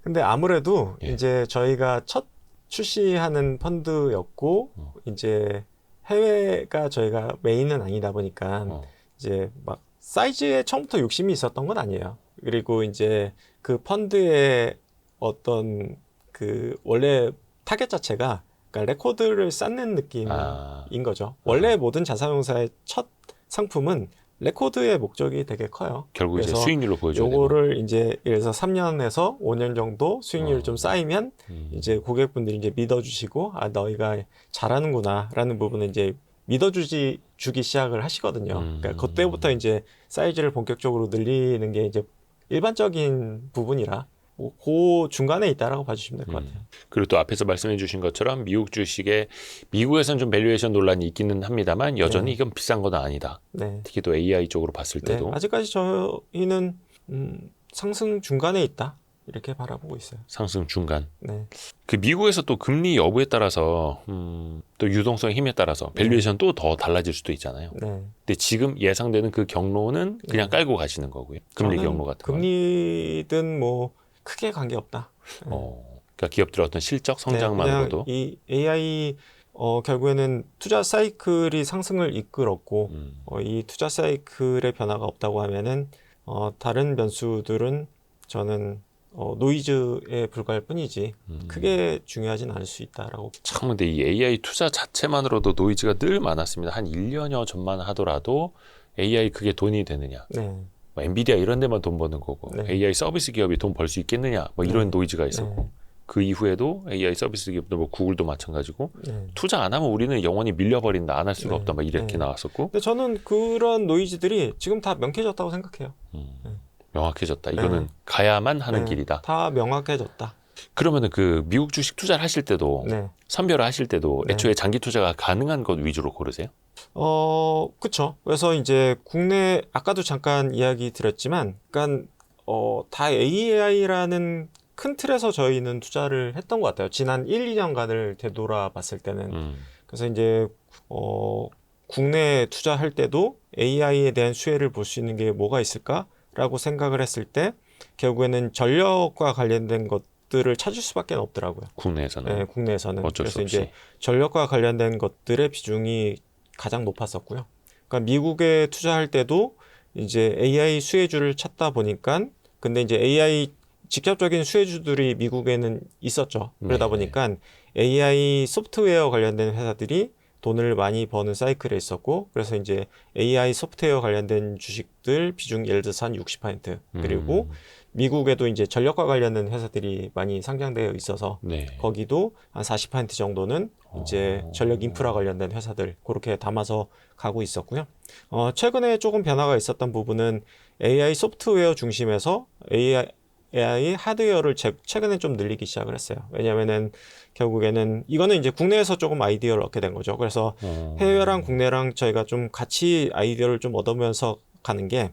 근데 아무래도 이제 저희가 첫 출시하는 펀드였고 이제 해외가 저희가 메인은 아니다 보니까 이제 막 사이즈에 처음부터 욕심이 있었던 건 아니에요. 그리고 이제 그 펀드의 어떤 그 원래 타겟 자체가 그러니까 레코드를 쌓는 느낌인 거죠. 원래 모든 자산운용사의 첫 상품은 레코드의 목적이 되게 커요. 결국 이제 수익률로 보여줘야 되는 요거를 이제 예를 들어서 3년에서 5년 정도 수익률이 좀 쌓이면 이제 고객분들이 이제 믿어주시고 너희가 잘하는구나라는 부분을 이제 주기 시작을 하시거든요. 그러니까 그때부터 이제 사이즈를 본격적으로 늘리는 게 이제 일반적인 부분이라 그 중간에 있다라고 봐주시면 될 것 같아요. 그리고 또 앞에서 말씀해 주신 것처럼 미국 주식에 미국에서는 좀 밸류에이션 논란이 있기는 합니다만 여전히 이건 비싼 건 아니다. 특히 또 AI 쪽으로 봤을 때도 아직까지 저희는 상승 중간에 있다. 이렇게 바라보고 있어요. 상승 중간. 네. 그 미국에서 또 금리 여부에 따라서 또 유동성의 힘에 따라서 밸류에이션 또 더 달라질 수도 있잖아요. 네. 근데 지금 예상되는 그 경로는 그냥 깔고 가시는 거고요. 금리 저는 경로 같은 거. 금리든 뭐 크게 관계없다. 그러니까 기업들의 어떤 실적 성장만으로도. 그냥 이 AI 결국에는 투자 사이클이 상승을 이끌었고 이 투자 사이클의 변화가 없다고 하면은 다른 변수들은 저는 노이즈에 불과할 뿐이지 크게 중요하진 않을 수 있다라고. 참 근데 이 AI 투자 자체만으로도 노이즈가 늘 많았습니다. 한 1년여 전만 하더라도 AI 그게 돈이 되느냐. 네. 뭐 엔비디아 이런 데만 돈 버는 거고 네. AI 서비스 기업이 돈 벌 수 있겠느냐. 뭐 이런 네. 노이즈가 있었고 네. 그 이후에도 AI 서비스 기업들 뭐 구글도 마찬가지고 네. 투자 안 하면 우리는 영원히 밀려버린다. 안 할 수가 네. 없다. 막 이렇게 네. 나왔었고 근데 저는 그런 노이즈들이 지금 다 명쾌해졌다고 생각해요. 명확해졌다. 이거는 네. 가야만 하는 네. 길이다. 다 명확해졌다. 그러면은 그 미국 주식 투자를 하실 때도 네. 선별을 하실 때도 네. 애초에 장기 투자가 가능한 것 위주로 고르세요? 그쵸. 그래서 이제 국내, 아까도 잠깐 이야기 드렸지만, 그러니까, 다 AI라는 큰 틀에서 저희는 투자를 했던 것 같아요. 지난 1, 2년간을 되돌아 봤을 때는. 그래서 이제, 국내 투자할 때도 AI에 대한 수혜를 볼 수 있는 게 뭐가 있을까라고 생각을 했을 때, 결국에는 전력과 관련된 것들을 찾을 수밖에 없더라고요. 국내에서는. 네, 국내에서는. 어쩔 수 그래서 없이. 이제 전력과 관련된 것들의 비중이 가장 높았었고요. 그러니까 미국에 투자할 때도 이제 AI 수혜주를 찾다 보니까 근데 이제 AI 직접적인 수혜주들이 미국에는 있었죠. 그러다 네. 보니까 AI 소프트웨어 관련된 회사들이 돈을 많이 버는 사이클에 있었고 그래서 이제 AI 소프트웨어 관련된 주식들 비중 예를 들어서 한 60% 그리고 미국에도 이제 전력과 관련된 회사들이 많이 상장되어 있어서 네. 거기도 한 40% 정도는 이제 전력 인프라 관련된 회사들 그렇게 담아서 가고 있었고요. 최근에 조금 변화가 있었던 부분은 AI 소프트웨어 중심에서 AI 하드웨어를 최근에 좀 늘리기 시작을 했어요. 왜냐하면은 결국에는 이거는 이제 국내에서 조금 아이디어를 얻게 된 거죠. 그래서 해외랑 국내랑 저희가 좀 같이 아이디어를 좀 얻으면서 가는 게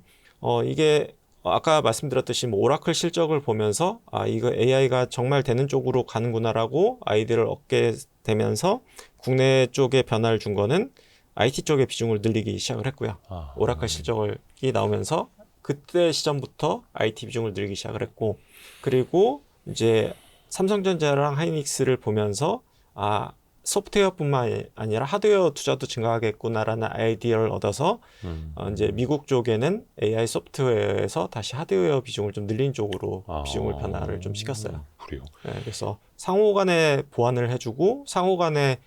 이게 아까 말씀드렸듯이 뭐 오라클 실적을 보면서 이거 AI가 정말 되는 쪽으로 가는구나라고 아이디어를 얻게 되면서 국내 쪽에 변화를 준 거는 IT 쪽의 비중을 늘리기 시작을 했고요. 오라클 실적이 나오면서 그때 시점부터 IT 비중을 늘리기 시작을 했고 그리고 이제 삼성전자랑 하이닉스를 보면서 소프트웨어뿐만 아니라 하드웨어 투자도 증가하겠구나라는 아이디어를 얻어서 이제 미국 쪽에는 AI 소프트웨어에서 다시 하드웨어 비중을 좀 늘린 쪽으로 비중을 변화를 좀 시켰어요. 그래요. 네, 그래서 상호간에 보완을 해주고 상호간에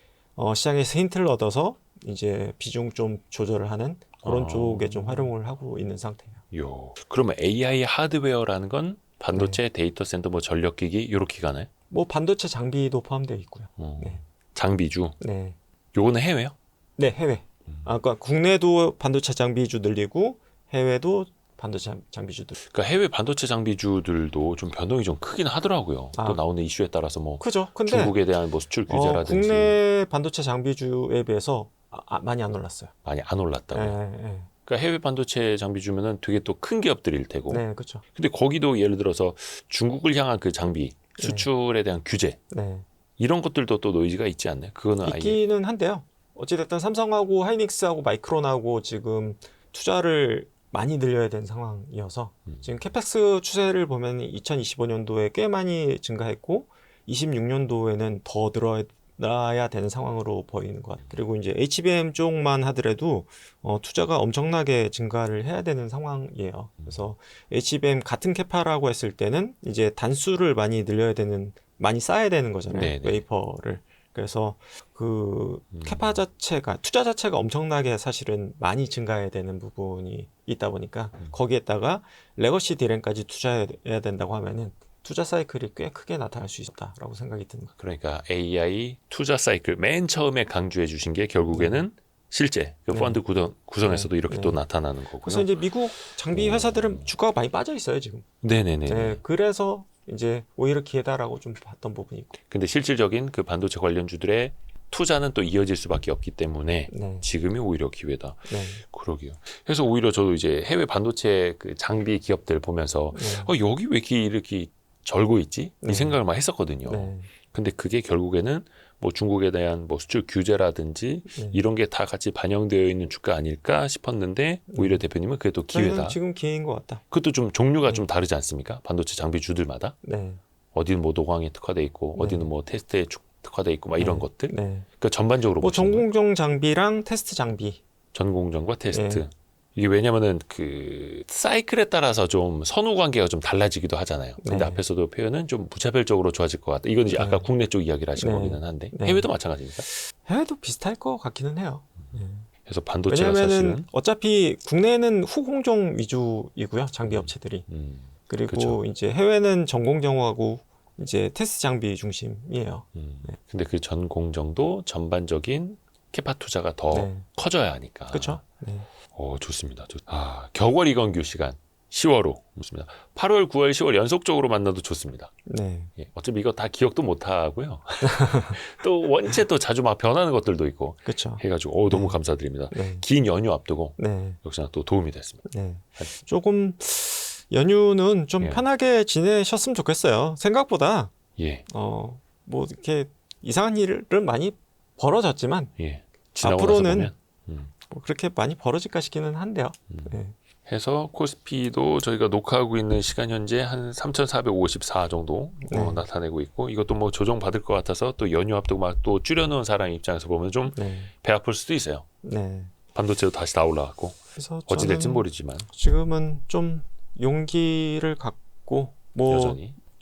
시장에서 힌트를 얻어서 이제 비중 좀 조절을 하는 그런 쪽에 좀 활용을 하고 있는 상태예요. 그러면 AI 하드웨어라는 건 반도체, 데이터 센터, 뭐 전력기기 이렇게 가나요? 뭐 반도체 장비도 포함되어 있고요. 네. 장비주. 네. 요거는 해외요? 네, 해외. 그러니까 국내도 반도체 장비주 늘리고 해외도 반도체 장비주들. 그러니까 해외 반도체 장비주들도 좀 변동이 좀 크긴 하더라고요. 또 나오는 이슈에 따라서 뭐 그죠. 근데 중국에 대한 뭐 수출 규제라든지 국내 반도체 장비주에 비해서 많이 안 올랐어요. 많이 안 올랐다고. 네. 그러니까 해외 반도체 장비주면은 되게 또 큰 기업들일 테고. 네, 그렇죠. 근데 거기도 예를 들어서 중국을 향한 그 장비 수출에 대한 규제 네. 이런 것들도 또 노이즈가 있지 않나요? 그거는 아예 있기는 한데요. 어찌됐든 삼성하고 하이닉스하고 마이크론하고 지금 투자를 많이 늘려야 되는 상황이어서 지금 캐펙스 추세를 보면 2025년도에 꽤 많이 증가했고 26년도에는 더 늘어나야 되는 상황으로 보이는 것 같아요. 그리고 이제 HBM 쪽만 하더라도 투자가 엄청나게 증가를 해야 되는 상황이에요. 그래서 HBM 같은 캐파라고 했을 때는 이제 단수를 많이 많이 쌓아야 되는 거잖아요. 네네. 웨이퍼를. 그래서 그 캐파 자체가 투자 자체가 엄청나게 사실은 많이 증가해야 되는 부분이 있다 보니까 거기에다가 레거시 디램까지 투자해야 된다고 하면은 투자 사이클이 꽤 크게 나타날 수 있다라고 생각이 듭니다. 그러니까 AI 투자 사이클 맨 처음에 강조해 주신 게 결국에는 실제 그 펀드 구성에서도 이렇게 또 나타나는 거고요. 그래서 이제 미국 장비 회사들은 주가가 많이 빠져 있어요 지금. 네네네. 네, 그래서 이제 오히려 기회다라고 좀 봤던 부분이 있고. 근데 실질적인 그 반도체 관련주들의 투자는 또 이어질 수밖에 없기 때문에 네. 지금이 오히려 기회다. 네. 그러게요. 그래서 오히려 저도 이제 해외 반도체 그 장비 기업들 보면서 네. 여기 왜 이렇게 절고 있지? 이 네. 생각을 막 했었거든요. 네. 근데 그게 결국에는 뭐 중국에 대한 뭐 수출 규제라든지 네. 이런 게 다 같이 반영되어 있는 주가 아닐까 싶었는데 오히려 대표님은 그게 또 기회다. 저희는 지금 기회인 것 같다. 그것도 좀 종류가 네. 좀 다르지 않습니까? 반도체 장비 주들마다 네. 어디는 뭐 노광에 특화돼 있고 네. 어디는 뭐 테스트에 특화돼 있고 막 이런 네. 것들. 네. 그러니까 전반적으로 뭐 보시는 거예요. 전공정 장비랑 테스트 장비. 전공정과 테스트. 네. 이게 왜냐면은 그 사이클에 따라서 좀 선후 관계가 좀 달라지기도 하잖아요. 근데 네. 앞에서도 표현은 좀 무차별적으로 좋아질 것 같다. 이건 이제 네. 아까 국내 쪽 이야기를 하신 네. 거기는 한데 네. 해외도 마찬가지입니까? 해외도 비슷할 것 같기는 해요. 그래서 반도체가 왜냐하면은 사실은 어차피 국내는 후공정 위주이고요. 장비 업체들이. 그리고 그쵸. 이제 해외는 전공정하고 이제 테스트 장비 중심이에요. 근데 그 전공정도 전반적인 캐파 투자가 더 네. 커져야 하니까. 그렇죠? 네. 좋습니다. 격월 이건규 시간 10월호 좋습니다. 8월, 9월, 10월 연속적으로 만나도 좋습니다. 네. 예, 어차피 이거 다 기억도 못 하고요. 또 원체 또 자주 막 변하는 것들도 있고 그렇죠. 해가지고 너무 네. 감사드립니다. 네. 긴 연휴 앞두고 네. 역시나 또 도움이 됐습니다. 네. 조금 연휴는 좀 예. 편하게 지내셨으면 좋겠어요. 생각보다 예, 뭐 이렇게 이상한 일은 많이 벌어졌지만 예. 지나고 앞으로는 나서 보면 뭐 그렇게 많이 벌어질까 싶기는 한데요. 네. 해서 코스피도 저희가 녹화하고 있는 시간 현재 한 3,454 정도 네. 나타내고 있고 이것도 뭐 조정 받을 것 같아서 또 연휴 앞두고 막 또 줄여놓은 사람 입장에서 보면 좀 배 네. 아플 수도 있어요. 네. 반도체도 다시 다 올라갔고 그래서 어찌 될진 저는 모르지만 지금은 좀 용기를 갖고 뭐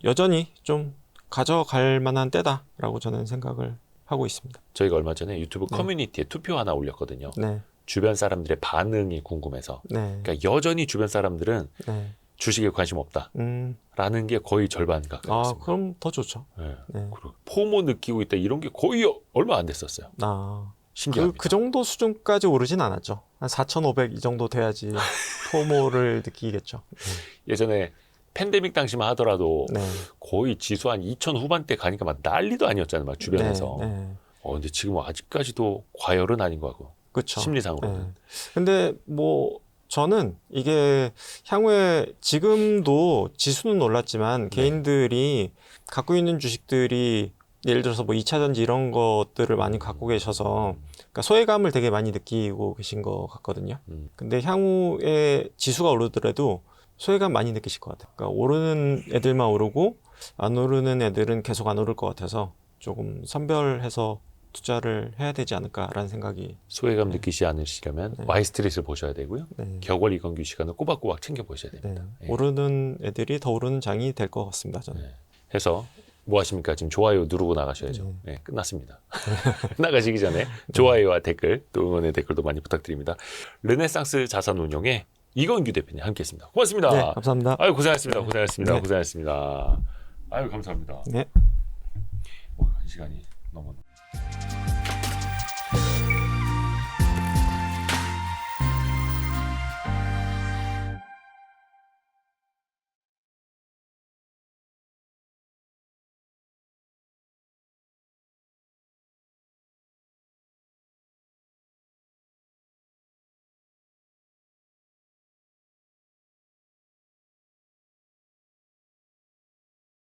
여전히 좀 가져갈 만한 때다라고 저는 생각을 하고 있습니다. 저희가 얼마 전에 유튜브 네. 커뮤니티에 투표 하나 올렸거든요. 네. 주변 사람들의 반응이 궁금해서. 네. 그러니까 여전히 주변 사람들은 네. 주식에 관심 없다라는 게 거의 절반 가까이 아, 있습니다. 그럼 더 좋죠. 네. 네. 그리고 포모 느끼고 있다 이런 게 거의 얼마 안 됐었어요. 신기합니다. 그 정도 수준까지 오르진 않았죠. 한 4,500 이 정도 돼야지 포모를 느끼겠죠. 예전에 팬데믹 당시만 하더라도 네. 거의 지수 한 2,000 후반대 가니까 막 난리도 아니었잖아요. 막 주변에서. 네. 네. 근데 지금 아직까지도 과열은 아닌 것 같고. 그렇죠. 심리상으로는. 네. 근데 뭐 저는 이게 향후에 지금도 지수는 올랐지만 개인들이 갖고 있는 주식들이 예를 들어서 뭐 2차전지 이런 것들을 많이 갖고 계셔서 그러니까 소외감을 되게 많이 느끼고 계신 것 같거든요. 근데 향후에 지수가 오르더라도 소외감 많이 느끼실 것 같아요. 그러니까 오르는 애들만 오르고 안 오르는 애들은 계속 안 오를 것 같아서 조금 선별해서 투자를 해야 되지 않을까라는 생각이. 소외감 느끼지 않으시려면 네. 와이스트릿을 보셔야 되고요. 네. 격월 이건규 시간을 꼬박꼬박 챙겨 보셔야 됩니다. 네. 예. 오르는 애들이 더 오르는 장이 될 것 같습니다. 저는. 네. 해서 뭐 하십니까? 지금 좋아요 누르고 나가셔야죠. 네, 끝났습니다. 나가시기 전에 좋아요와 댓글, 또 응원의 댓글도 많이 부탁드립니다. 르네상스 자산운용의 이건규 대표님 함께했습니다. 고맙습니다. 네, 감사합니다. 아유 고생하셨습니다. 고생하셨습니다. 네. 고생하셨습니다. 아유 감사합니다. 네. 한 시간이 넘었네.